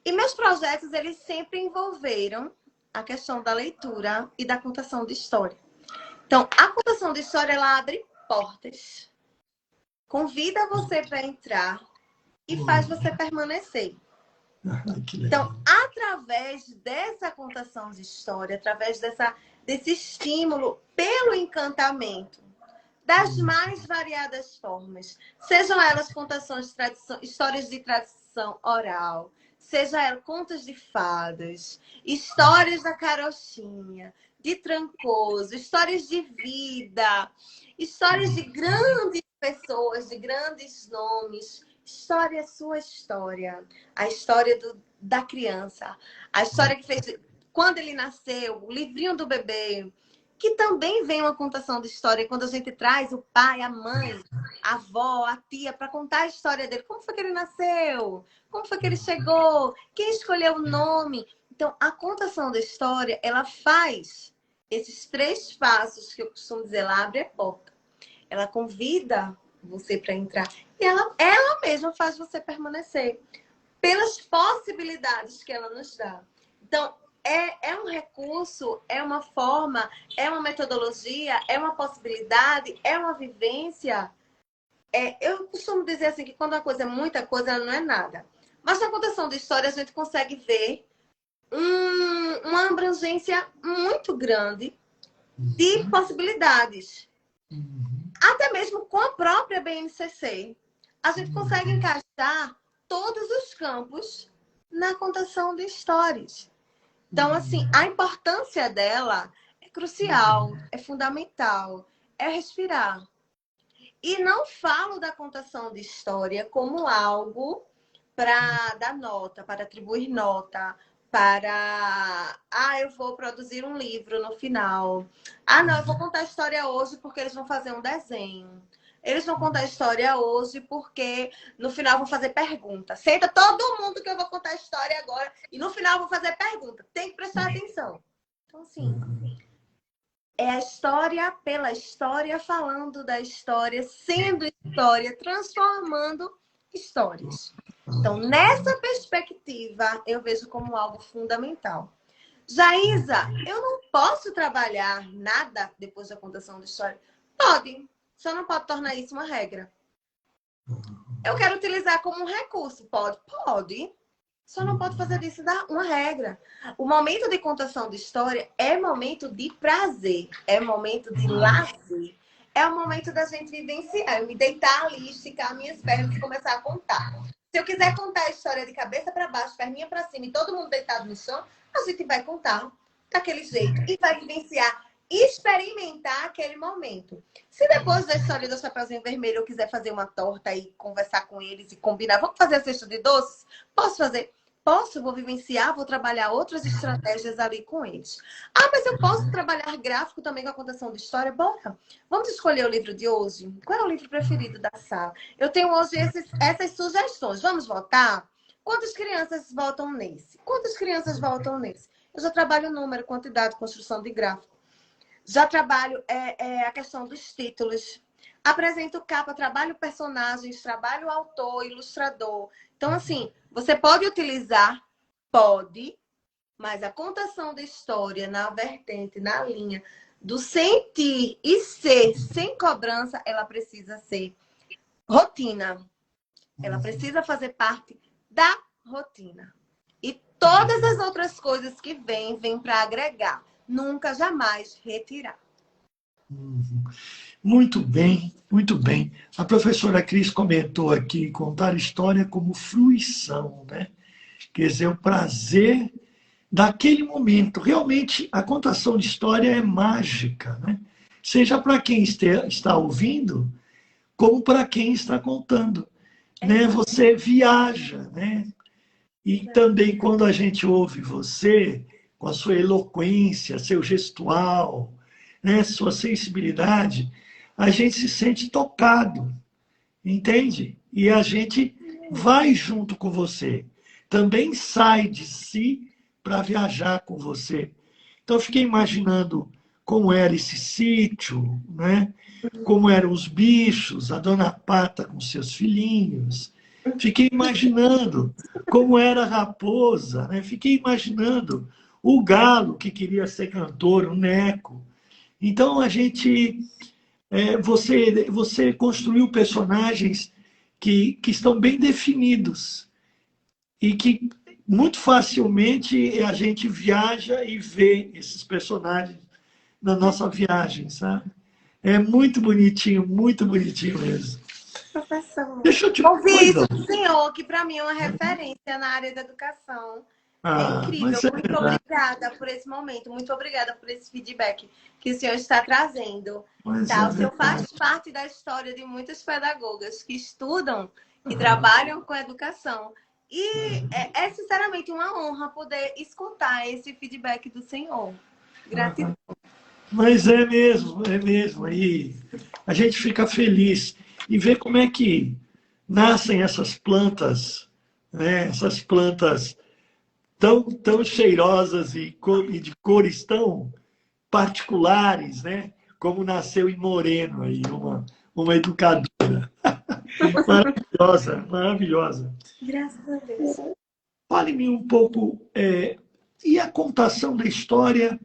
E meus projetos, eles sempre envolveram a questão da leitura e da contação de história. Então, a contação de história, ela abre portas. Convida você para entrar e faz você permanecer. Então, através dessa contação de história, através desse estímulo pelo encantamento, das mais variadas formas, sejam elas contações de tradição, histórias de tradição oral, seja ela contos de fadas, histórias da carochinha, de Trancoso, histórias de vida, histórias de grandes pessoas, de grandes nomes. História é sua história. A história da criança. A história que fez quando ele nasceu, o livrinho do bebê. Que também vem uma contação de história. Quando a gente traz o pai, a mãe, a avó, a tia, para contar a história dele. Como foi que ele nasceu? Como foi que ele chegou? Quem escolheu o nome? Então, a contação da história, ela faz esses 3 passos que eu costumo dizer, ela abre a porta. Ela convida você para entrar. E ela mesma faz você permanecer. Pelas possibilidades que ela nos dá. Então, é um recurso, é uma forma, é uma metodologia, é uma possibilidade, é uma vivência. Eu costumo dizer assim que quando a coisa é muita coisa, ela não é nada. Mas na contação de história, a gente consegue ver uma abrangência muito grande de possibilidades. Até mesmo com a própria BNCC, a gente consegue encaixar todos os campos na contação de histórias. Então, assim, a importância dela é crucial, é fundamental, é respirar. E não falo da contação de história como algo para dar nota, para atribuir nota, para... eu vou produzir um livro no final. Não, eu vou contar a história hoje porque eles vão fazer um desenho. Eles vão contar a história hoje porque no final vão fazer pergunta. Senta todo mundo que eu vou contar a história agora e no final vou fazer pergunta. Tem que prestar atenção. Então, assim, é a história pela história, falando da história, sendo história, transformando histórias. Então, nessa perspectiva, eu vejo como algo fundamental. Jaísa, eu não posso trabalhar nada depois da contação da história? Pode, só não pode tornar isso uma regra. Eu quero utilizar como um recurso? Pode? Pode. Só não pode fazer disso uma regra. O momento de contação de história é momento de prazer, é momento de lazer. É o momento da gente vivenciar. Eu me deitar ali, esticar minhas pernas e começar a contar. Se eu quiser contar a história de cabeça para baixo, perninha para cima e todo mundo deitado no chão, a gente vai contar daquele jeito e vai vivenciar, experimentar aquele momento. Se depois da história do Chapeuzinho Vermelho eu quiser fazer uma torta e conversar com eles e combinar, vamos fazer a cesta de doces? Posso fazer? Posso, vou vivenciar, vou trabalhar outras estratégias ali com eles. Mas eu posso trabalhar gráfico também com a contação de história? Bora! Vamos escolher o livro de hoje? Qual é o livro preferido da sala? Eu tenho hoje essas sugestões. Vamos votar? Quantas crianças votam nesse? Quantas crianças votam nesse? Eu já trabalho número, quantidade, construção de gráfico. Já trabalho a questão dos títulos. Apresento capa, trabalho personagens, trabalho autor, ilustrador. Então, assim, você pode utilizar, pode, mas a contação da história na vertente, na linha do sentir e ser sem cobrança, ela precisa ser rotina. Ela precisa fazer parte da rotina. E todas as outras coisas que vêm para agregar. Nunca, jamais retirar. Muito bem, muito bem. A professora Cris comentou aqui, contar história como fruição, né? Quer dizer, o prazer daquele momento. Realmente, a contação de história é mágica, né? Seja para quem está ouvindo, como para quem está contando. Né? Você viaja, né? E também quando a gente ouve você, com a sua eloquência, seu gestual, né? Sua sensibilidade, a gente se sente tocado, entende? E a gente vai junto com você. Também sai de si para viajar com você. Então, eu fiquei imaginando como era esse sítio, né? Como eram os bichos, a dona Pata com seus filhinhos. Fiquei imaginando como era a raposa, né? Fiquei imaginando o galo que queria ser cantor, o Neco. Então, a gente... você construiu personagens que estão bem definidos e que muito facilmente a gente viaja e vê esses personagens na nossa viagem, sabe? É muito bonitinho mesmo. Professor, Deixa eu te ouvi isso do senhor, que para mim é uma referência na área da educação. É incrível. Mas é Muito verdade. obrigada por esse momento. Muito obrigada por esse feedback que o senhor está trazendo. Mas Tá? é O senhor faz verdade. parte da história de muitas pedagogas que estudam e trabalham com educação. E é sinceramente uma honra poder escutar esse feedback do senhor. Gratidão. Mas é mesmo, é mesmo. E a gente fica feliz e vê como é que nascem essas plantas, né? Essas plantas tão cheirosas e de cores tão particulares, né? Como nasceu em Moreno aí, uma educadora. Maravilhosa, maravilhosa. Graças a Deus. Fale-me um pouco, e a contação da história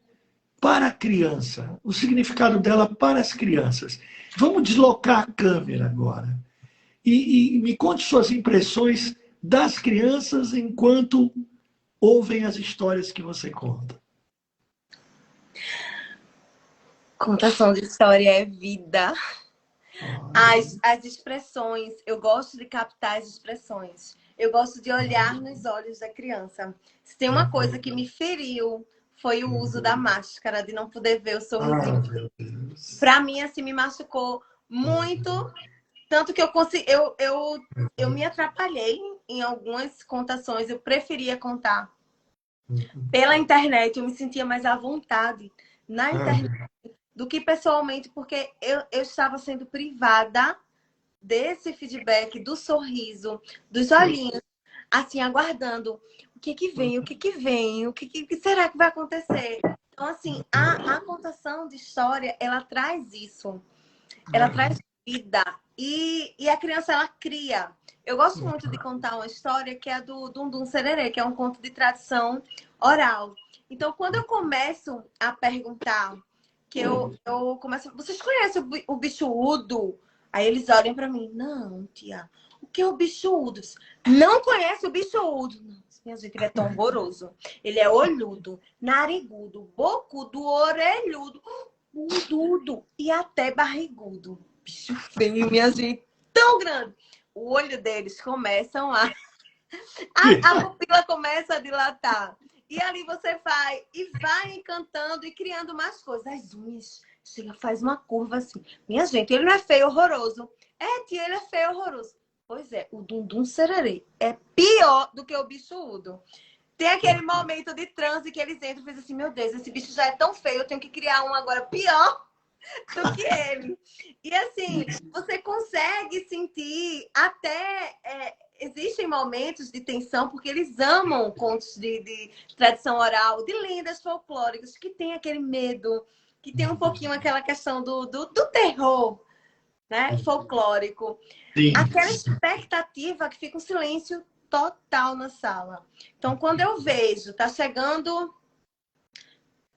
para a criança, o significado dela para as crianças. Vamos deslocar a câmera agora. E me conte suas impressões das crianças enquanto ouvem as histórias que você conta. Contação de história é vida. As expressões, eu gosto de captar as expressões. Eu gosto de olhar nos olhos da criança. Se tem uma coisa que me feriu, foi o uso da máscara, de não poder ver o sorrisinho. Para mim, assim, me machucou muito. Tanto que eu me atrapalhei em algumas contações. Eu preferia contar pela internet. Eu me sentia mais à vontade na internet do que pessoalmente, porque eu estava sendo privada desse feedback, do sorriso, dos olhinhos, assim, aguardando o que que vem, o que que vem, o que será que vai acontecer. Então, assim, a contação de história, ela traz isso, ela traz vida. E a criança, ela cria. Eu gosto muito de contar uma história que é do Dundum Sererê, que é um conto de tradição oral. Então, quando eu começo a perguntar, que eu começo... Vocês conhecem o bicho-udo? Aí eles olham para mim. Não, tia. O que é o bicho-udo? Não conhece o bicho-udo. Minha gente, ele é tão horroroso. Ele é olhudo, narigudo, bocudo, orelhudo, ududo e até barrigudo. Bicho feio, minha gente. Tão grande. O olho deles começam a pupila começa a dilatar. E ali você vai e vai encantando e criando mais coisas. As unhas, chega, faz uma curva assim. Minha gente, ele não é feio, horroroso. É, tia, ele é feio, horroroso. Pois é, o Dundum Sererê é pior do que o bicho-udo. Tem aquele momento de transe que eles entram e dizem assim, meu Deus, esse bicho já é tão feio, eu tenho que criar um agora pior do que ele. E assim, você consegue sentir até... existem momentos de tensão, porque eles amam contos de tradição oral, de lendas folclóricas, que tem aquele medo, que tem um pouquinho aquela questão do terror, né? Folclórico. Sim. Aquela expectativa que fica um silêncio total na sala. Então, quando eu vejo, tá chegando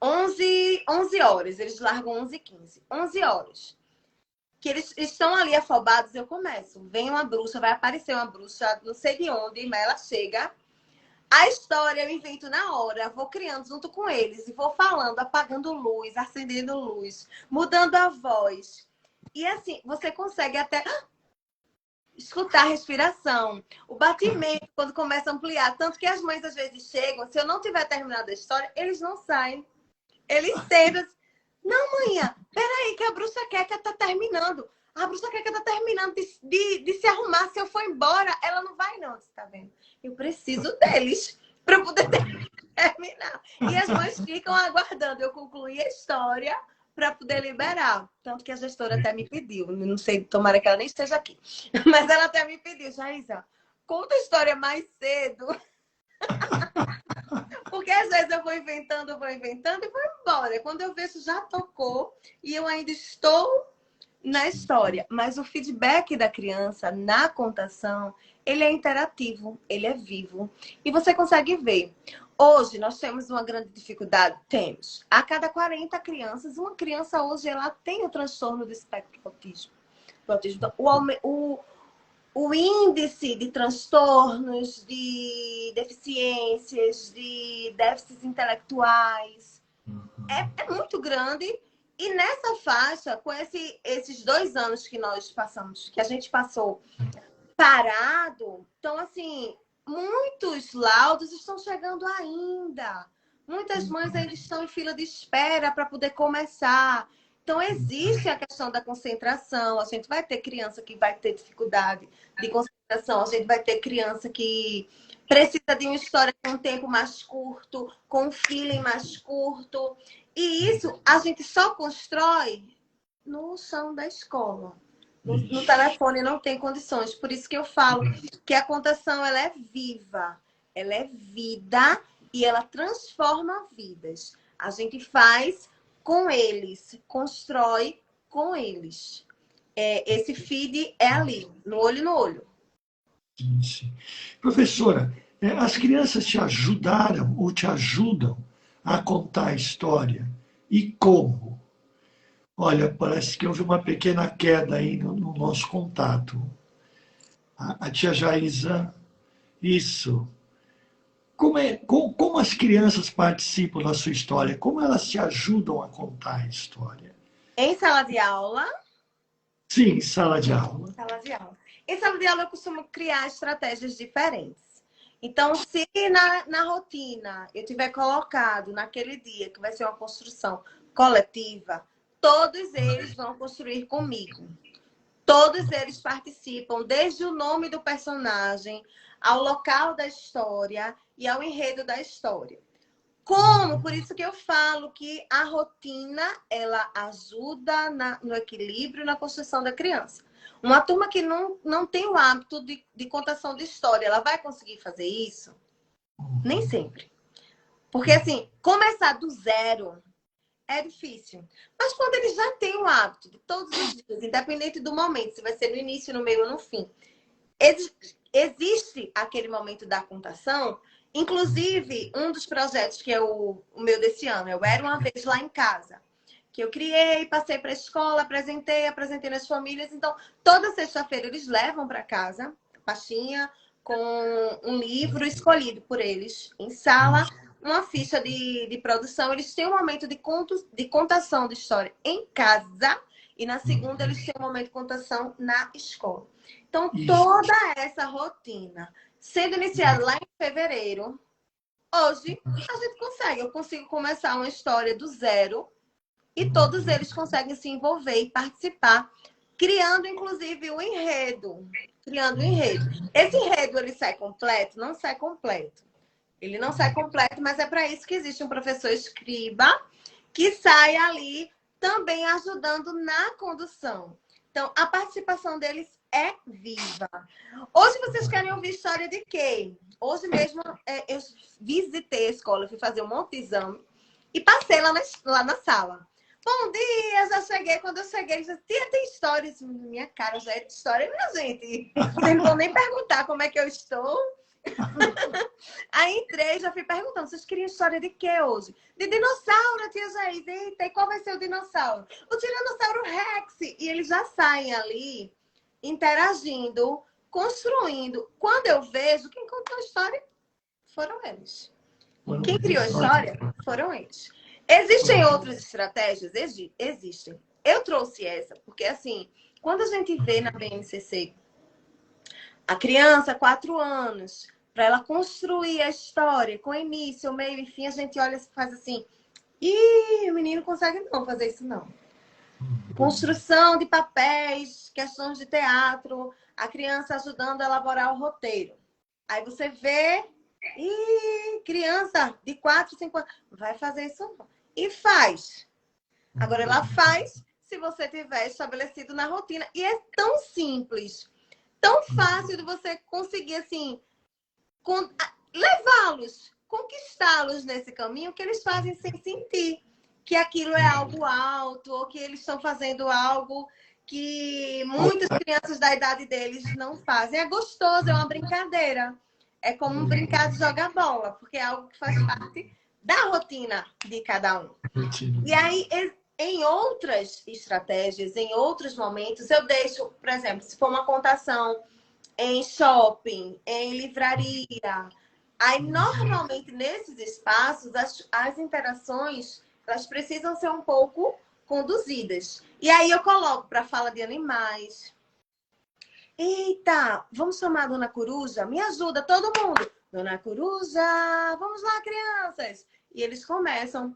11 horas, eles largam 11h15. 11 horas. Que eles estão ali afobados, eu começo. Vem uma bruxa, vai aparecer uma bruxa, não sei de onde, mas ela chega. A história eu invento na hora, vou criando junto com eles e vou falando, apagando luz, acendendo luz, mudando a voz. E assim, você consegue até escutar a respiração, o batimento quando começa a ampliar. Tanto que as mães às vezes chegam, se eu não tiver terminado a história, eles não saem. Eles sentam. Não, manhã, peraí, que a bruxa queca tá terminando. A bruxa queca tá terminando de se arrumar. Se eu for embora, ela não vai, não. Você tá vendo? Eu preciso deles para poder terminar. E as mães ficam aguardando eu concluir a história para poder liberar. Tanto que a gestora até me pediu. Não sei, tomara que ela nem esteja aqui. Mas ela até me pediu, Jaísa, conta a história mais cedo. Porque às vezes eu vou inventando e vou embora. Quando eu vejo, já tocou e eu ainda estou na história. Mas o feedback da criança na contação, ele é interativo, ele é vivo. E você consegue ver. Hoje nós temos uma grande dificuldade. Temos. A cada 40 crianças, uma criança hoje ela tem o transtorno do espectro do autismo. O índice de transtornos, de deficiências, de déficits intelectuais é muito grande. E nessa faixa, com esses 2 anos que nós passamos, que a gente passou parado, então, assim, muitos laudos estão chegando ainda. Muitas mães ainda estão em fila de espera para poder começar. Então, existe a questão da concentração. A gente vai ter criança que vai ter dificuldade de concentração. A gente vai ter criança que precisa de uma história com um tempo mais curto, com um feeling mais curto. E isso a gente só constrói no chão da escola. No telefone não tem condições. Por isso que eu falo que a contação ela é viva. Ela é vida e ela transforma vidas. A gente faz com eles, constrói com eles. Esse feed é ali, no olho no olho. Sim. Professora, As crianças te ajudaram ou te ajudam a contar a história? E como? Olha, parece que houve uma pequena queda aí no nosso contato. A tia Jaísa, isso. Como as crianças participam da sua história? Como elas te ajudam a contar a história? Em sala de aula. Sim, sala de aula. Sala de aula. Em sala de aula, eu costumo criar estratégias diferentes. Então, se na rotina eu tiver colocado naquele dia que vai ser uma construção coletiva, todos eles vão construir comigo. Todos eles participam, desde o nome do personagem, ao local da história e ao enredo da história. Como? Por isso que eu falo que a rotina, ela ajuda no equilíbrio, na construção da criança. Uma turma que não tem o hábito de contação de história, ela vai conseguir fazer isso? Nem sempre. Porque, assim, começar do zero é difícil. Mas quando eles já têm o hábito de todos os dias, independente do momento, se vai ser no início, no meio ou no fim, existe aquele momento da contação. Inclusive, um dos projetos que é o meu desse ano, eu Era Uma Vez Lá em Casa, que eu criei, passei para a escola, apresentei nas famílias. Então, toda sexta-feira eles levam para casa a pastinha com um livro escolhido por eles em sala, uma ficha de produção. Eles têm um momento de contação de história em casa e na segunda eles têm um momento de contação na escola. Então, toda essa rotina sendo iniciada lá em fevereiro, hoje a gente consegue. Eu consigo começar uma história do zero e todos eles conseguem se envolver e participar, criando, inclusive, o enredo. Criando o enredo. Esse enredo, ele sai completo? Não sai completo. Ele não sai completo, mas é para isso que existe um professor escriba que sai ali também ajudando na condução. Então, a participação deles é viva. Hoje vocês querem ouvir história de quê? Hoje mesmo eu visitei a escola, fui fazer um monte de exame e passei lá na sala. Bom dia, já cheguei. Quando eu cheguei, eles disseram, tem histórias. Minha cara já é de história, minha gente. Vocês não vão nem perguntar como é que eu estou. Aí entrei, já fui perguntando, vocês queriam história de quê hoje? De dinossauro, tia Jair. Eita, e qual vai ser o dinossauro? O Tiranossauro Rex. E eles já saem ali interagindo, construindo. Quando eu vejo, quem contou a história foram eles. Quem criou a história foram eles. Existem outras estratégias? Existem. Eu trouxe essa, porque assim, quando a gente vê na BNCC a criança, 4 anos, para ela construir a história com início, meio e fim, a gente olha e faz assim, ih, o menino consegue não fazer isso não. Construção de papéis, questões de teatro, a criança ajudando a elaborar o roteiro. Aí você vê, ih, criança de 4, 5 anos, vai fazer isso não. E faz. Agora ela faz se você tiver estabelecido na rotina. E é tão simples, tão fácil de você conseguir, assim, levá-los, conquistá-los nesse caminho que eles fazem sem sentir que aquilo é algo alto ou que eles estão fazendo algo que muitas crianças da idade deles não fazem. É gostoso, é uma brincadeira. É como brincar de jogar bola, porque é algo que faz parte da rotina de cada um. E aí, em outras estratégias, em outros momentos, eu deixo, por exemplo, se for uma contação em shopping, em livraria, aí normalmente nesses espaços as interações elas precisam ser um pouco conduzidas. E aí eu coloco para fala de animais. Eita, vamos chamar a Dona Coruja? Me ajuda, todo mundo. Dona Coruja, vamos lá, crianças. E eles começam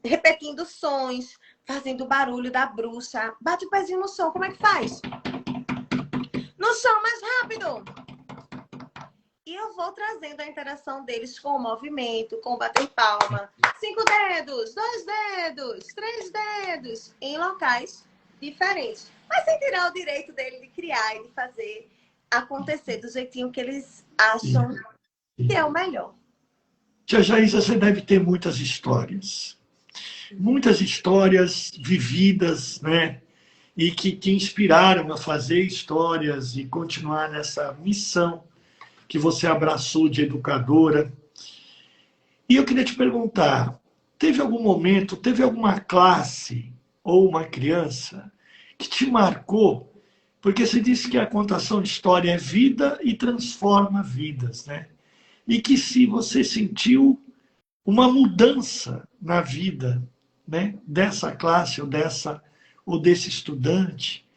repetindo sons, fazendo o barulho da bruxa. Bate o pezinho no chão, como é que faz? No chão, mais rápido! E eu vou trazendo a interação deles com o movimento, com o bater palma. 5 dedos, 2 dedos, 3 dedos, em locais diferentes. Mas sem tirar o direito dele de criar e de fazer acontecer do jeitinho que eles acham que é o melhor. Tia Jaísa, você deve ter muitas histórias. Muitas histórias vividas, né? E que te inspiraram a fazer histórias e continuar nessa missão que você abraçou de educadora. E eu queria te perguntar, teve algum momento, teve alguma classe ou uma criança que te marcou? Porque você disse que a contação de história é vida e transforma vidas, né? E que se você sentiu uma mudança na vida, né, dessa classe ou desse estudante,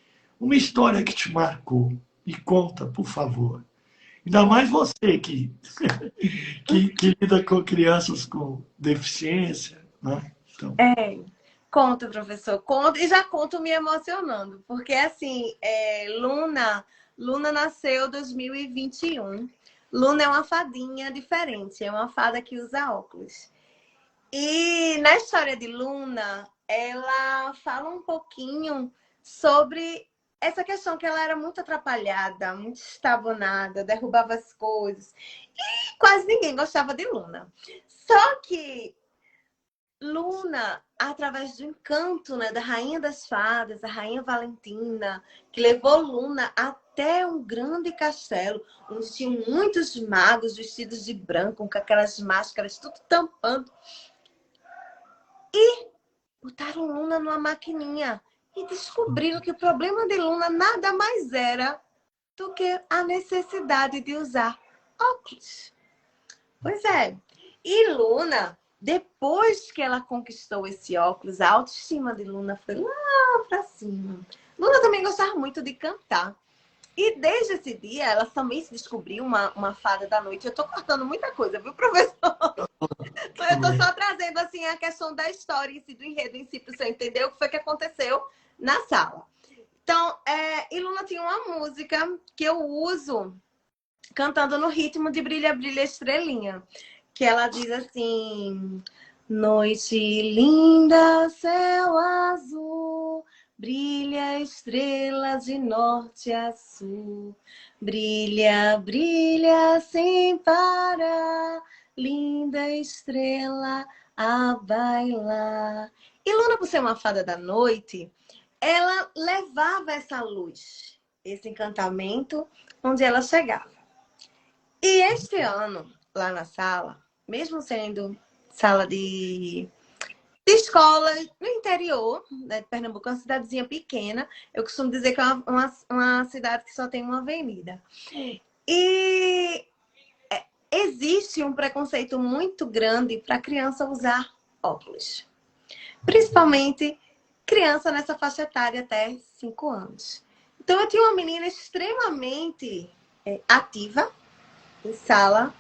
uma história que te marcou. Me conta, por favor. Ainda mais você que lida com crianças com deficiência, né? Então, É, conta, professor, conta, e já conto me emocionando, porque assim, Luna nasceu em 2021. Luna é uma fadinha diferente, é uma fada que usa óculos. E na história de Luna, ela fala um pouquinho sobre essa questão que ela era muito atrapalhada, muito estabanada, derrubava as coisas. E quase ninguém gostava de Luna. Só que Luna, através do encanto, né, da Rainha das Fadas, a Rainha Valentina, que levou Luna até um grande castelo, onde tinham muitos magos vestidos de branco, com aquelas máscaras tudo tampando. E botaram Luna numa maquininha e descobriram que o problema de Luna nada mais era do que a necessidade de usar óculos. Pois é. E Luna, depois que ela conquistou esse óculos, a autoestima de Luna foi lá pra cima. Luna também gostava muito de cantar. E desde esse dia, ela também se descobriu uma fada da noite. Eu tô cortando muita coisa, viu, professor? Eu tô só trazendo, assim, a questão da história em si, do enredo em si, pra você entender o que foi que aconteceu na sala. Então, e Luna tinha uma música que eu uso cantando no ritmo de Brilha, Brilha, Estrelinha. Que ela diz assim: noite linda, céu azul, brilha estrela de norte a sul. Brilha, brilha sem parar, linda estrela a bailar. E Luna, por ser uma fada da noite, ela levava essa luz, esse encantamento, onde ela chegava. E este ano, lá na sala, mesmo sendo sala de escola no interior, né, de Pernambuco, é uma cidadezinha pequena, eu costumo dizer que é uma cidade que só tem uma avenida. E existe um preconceito muito grande para a criança usar óculos. Principalmente criança nessa faixa etária até 5 anos. Então, eu tinha uma menina extremamente ativa em sala,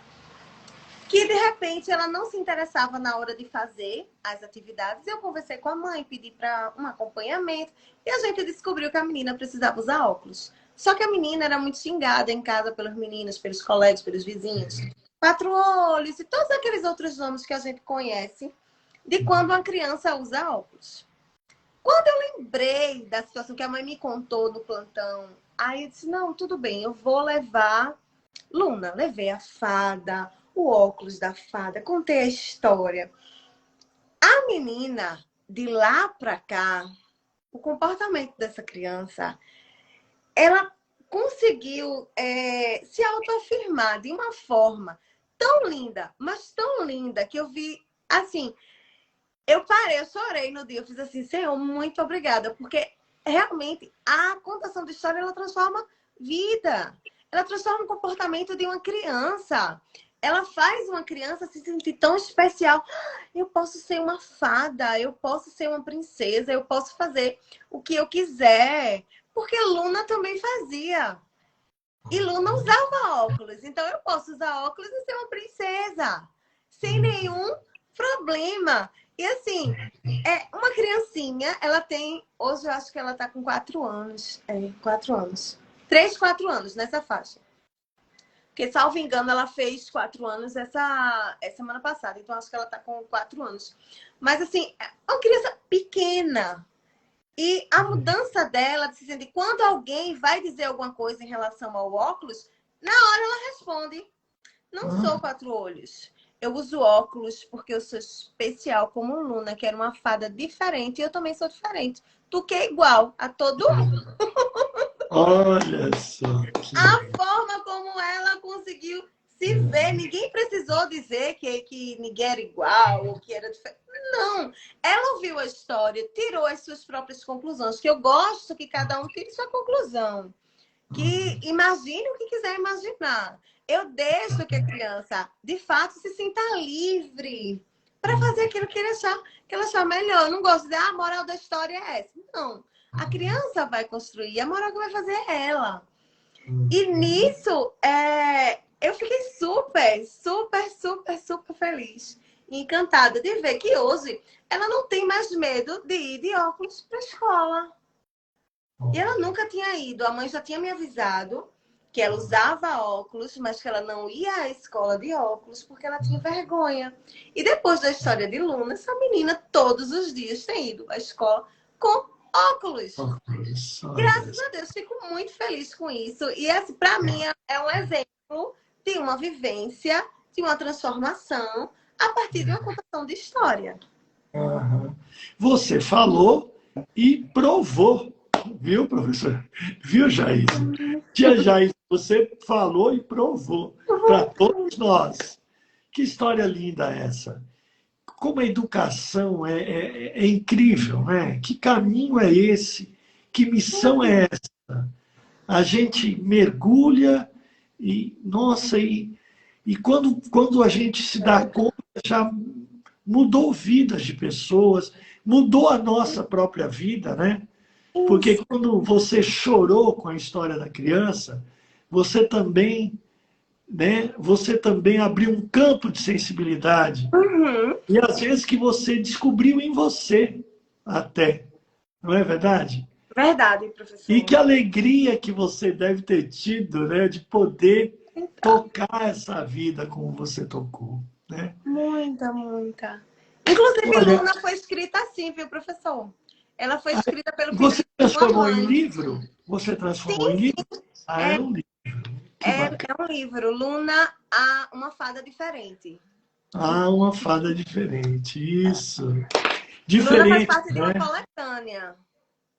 que de repente ela não se interessava na hora de fazer as atividades. Eu conversei com a mãe, pedi para um acompanhamento e a gente descobriu que a menina precisava usar óculos. Só que a menina era muito xingada em casa pelos meninos, pelos colegas, pelos vizinhos. 4 olhos e todos aqueles outros nomes que a gente conhece de quando uma criança usa óculos. Quando eu lembrei da situação que a mãe me contou no plantão, aí eu disse, não, tudo bem, eu vou levar Luna. Levei a fada, o óculos da fada, contei a história. A menina, de lá pra cá, o comportamento dessa criança, ela conseguiu se autoafirmar de uma forma tão linda, mas tão linda, que eu vi, assim, eu parei, eu chorei no dia, eu fiz assim, Senhor, muito obrigada, porque realmente a contação de história, ela transforma vida. Ela transforma o comportamento de uma criança. Ela faz uma criança se sentir tão especial. Eu posso ser uma fada, eu posso ser uma princesa, eu posso fazer o que eu quiser. Porque Luna também fazia. E Luna usava óculos. Então eu posso usar óculos e ser uma princesa. Sem nenhum problema. E assim, uma criancinha, ela tem... Hoje eu acho que ela tá com 4 anos. 4 anos. 3, 4 anos nessa faixa. Porque, salvo engano, ela fez 4 anos essa semana passada. Então, acho que ela tá com 4 anos. Mas, assim, é uma criança pequena. E a mudança dela, de se sentir, quando alguém vai dizer alguma coisa em relação ao óculos, na hora ela responde. Não sou 4 olhos. Eu uso óculos porque eu sou especial como Luna, que era uma fada diferente. E eu também sou diferente. Tu que é igual a todo mundo. Olha só. A forma como ela conseguiu se ver, ninguém precisou dizer que ninguém era igual ou que era diferente. Não, ela ouviu a história, tirou as suas próprias conclusões, que eu gosto que cada um tire sua conclusão. Que imagine o que quiser imaginar. Eu deixo que a criança, de fato, se sinta livre para fazer aquilo que ela achar melhor. Eu não gosto de dizer, a moral da história é essa. Não. A criança vai construir, a moral que vai fazer é ela. E nisso, eu fiquei super feliz. E encantada de ver que hoje ela não tem mais medo de ir de óculos para a escola. E ela nunca tinha ido. A mãe já tinha me avisado que ela usava óculos, mas que ela não ia à escola de óculos porque ela tinha vergonha. E depois da história de Luna, essa menina todos os dias tem ido à escola com óculos. Graças a Deus, fico muito feliz com isso. E assim, para mim é um exemplo de uma vivência, de uma transformação a partir de uma contação de história. Uhum. Você falou e provou, viu, professor? Viu, Jair? Tia Jair, você falou e provou para todos nós. Que história linda essa. Como a educação é incrível, né? Que caminho é esse? Que missão é essa? A gente mergulha e, nossa, e quando a gente se dá conta, já mudou vidas de pessoas, mudou a nossa própria vida, né? Porque quando você chorou com a história da criança, você também, né? Você também abriu um campo de sensibilidade. E às vezes que você descobriu em você até, não é verdade? Verdade, professor. E que alegria que você deve ter tido, né, de poder tocar essa vida como você tocou, né? Muita. Inclusive, Olha, Luna foi escrita assim, viu, professor? Ela foi escrita pelo filho você de uma transformou em mãe. livro? Você transformou em livro? Ah, é um livro. Que bacana. É um livro, Luna, uma fada diferente. Ah, uma fada diferente. Isso. Luna faz Diferente, parte de uma né? coletânea.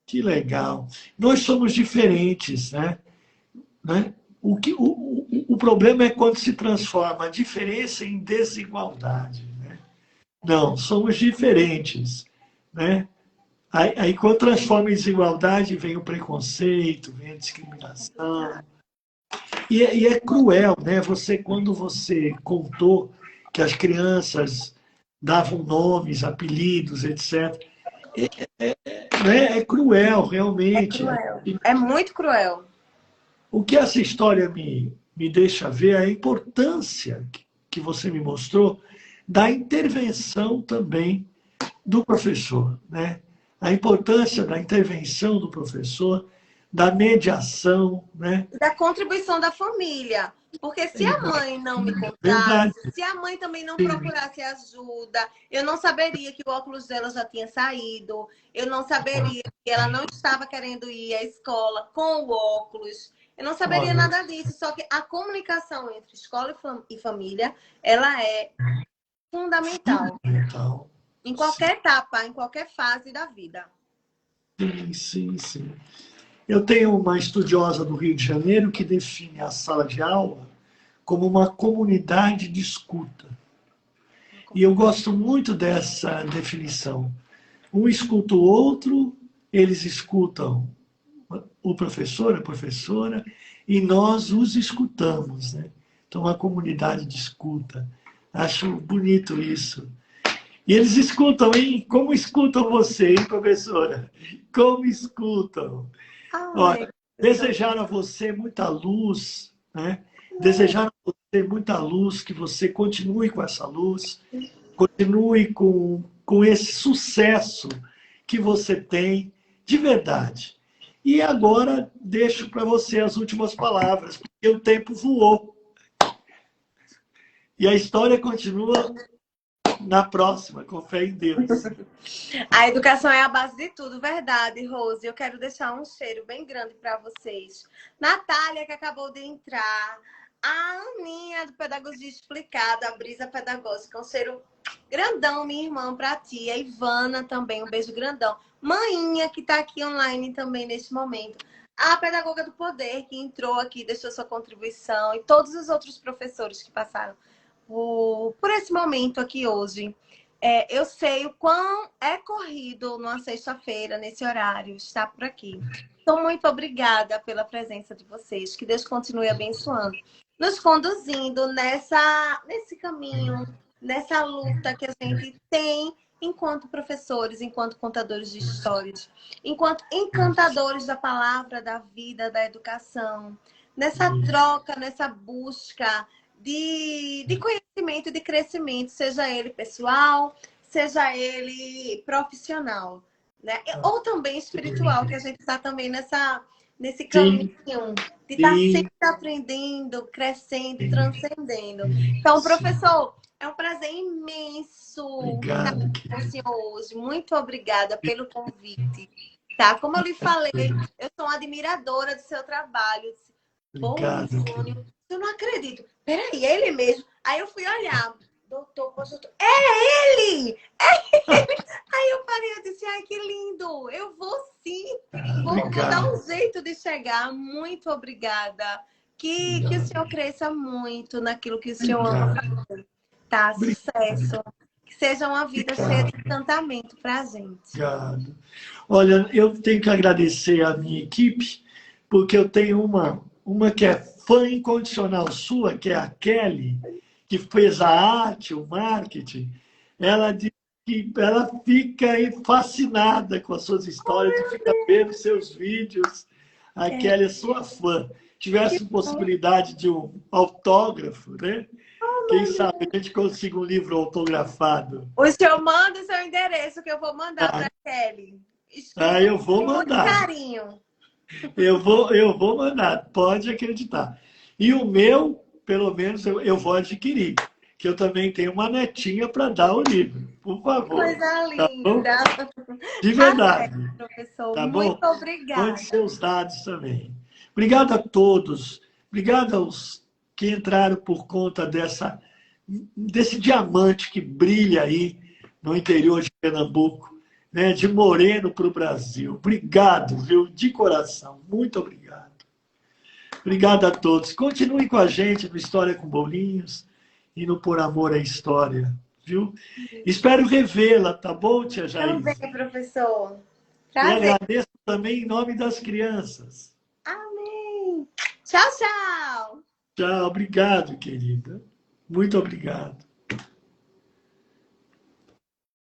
Que legal. Nós somos diferentes, né? O problema é quando se transforma a diferença em desigualdade, né? Não, somos diferentes, né? Aí quando transforma em desigualdade, vem o preconceito, vem a discriminação. E é cruel, né? Quando você contou que as crianças davam nomes, apelidos, etc. É cruel, realmente. Cruel. É muito cruel. O que essa história me deixa ver é a importância que você me mostrou da intervenção também do professor, né? A importância da intervenção do professor, da mediação, né? Da contribuição da família. Porque se a mãe não me Verdade. contasse, se a mãe também não procurasse ajuda, eu não saberia que o óculos dela já tinha saído, eu não saberia que ela não estava querendo ir à escola com o óculos, eu não saberia nada disso. Só que a comunicação entre escola e família, ela é fundamental. Em qualquer etapa, em qualquer fase da vida. Sim. Eu tenho uma estudiosa do Rio de Janeiro que define a sala de aula como uma comunidade de escuta. E eu gosto muito dessa definição. Um escuta o outro, eles escutam o professor, a professora, e nós os escutamos, né? Então, uma comunidade de escuta. Acho bonito isso. E eles escutam, hein? Como escutam você, hein, professora? Como escutam? Olha, desejaram a você muita luz, né? Desejaram a você muita luz, que você continue com essa luz, continue com esse sucesso que você tem, de verdade. E agora deixo para você as últimas palavras, porque o tempo voou. E a história continua na próxima, com fé em Deus. A educação é a base de tudo, verdade, Rose. Eu quero deixar um cheiro bem grande para vocês. Natália, que acabou de entrar. A Aninha, do Pedagogia Explicada, a Brisa Pedagógica. Um cheiro grandão, minha irmã, para ti. A Ivana também, um beijo grandão. Mainha, que está aqui online também neste momento. a pedagoga do poder que entrou aqui, deixou sua contribuição, e todos os outros professores que passaram por esse momento aqui hoje. Eu sei o quão é corrido numa sexta-feira, nesse horário, estar por aqui. Então, muito obrigada pela presença de vocês. Que Deus continue abençoando, nos conduzindo nesse caminho, nessa luta que a gente tem enquanto professores, enquanto contadores de histórias, enquanto encantadores da palavra, da vida, da educação, nessa troca, nessa busca de conhecimento e de crescimento, seja ele pessoal, seja ele profissional, né? Ou também espiritual, que a gente está também nesse caminho de estar sempre aprendendo, crescendo, transcendendo. Então, professor, é um prazer imenso estar com o senhor hoje. Muito obrigada pelo convite. Tá? Como eu lhe falei, eu sou uma admiradora do seu trabalho. Bom, Júnior, eu não acredito. Peraí, é ele mesmo. Aí eu fui olhar. Doutor, é ele! É ele! Aí eu parei e disse, ai, que lindo! Eu vou sim! Vou dar um jeito de chegar. Muito obrigada. Que o senhor cresça muito naquilo que o senhor ama fazer. Tá? Sucesso. Que seja uma vida cheia de encantamento pra gente. Obrigado. Olha, eu tenho que agradecer a minha equipe, porque eu tenho uma que é fã incondicional sua, que é a Kelly, que fez a arte, o marketing. Ela diz que ela fica fascinada com as suas histórias, fica vendo seus vídeos. A Kelly é sua fã. Tivesse possibilidade de um autógrafo, né? Quem sabe a gente consiga um livro autografado. O senhor manda o seu endereço que eu vou mandar para a Kelly. Eu vou mandar. Com carinho. Eu vou mandar, pode acreditar. E o meu, pelo menos, eu vou adquirir. Que eu também tenho uma netinha para dar o livro. Por favor. Coisa linda. Tá, de verdade. Professor, tá muito bom? obrigada. Mande seus dados também. Obrigado a todos. Obrigado aos que entraram por conta desse diamante que brilha aí no interior de Pernambuco, né? De Moreno para o Brasil. Obrigado, viu? De coração. Muito obrigado. Obrigado a todos. Continue com a gente no História com Bolinhos e no Por Amor à História, viu? Espero revê-la, tá bom, tia Jair? Também, professor. Prazer. E agradeço também em nome das crianças. Amém. Tchau, tchau. Tchau, obrigado, querida. Muito obrigado.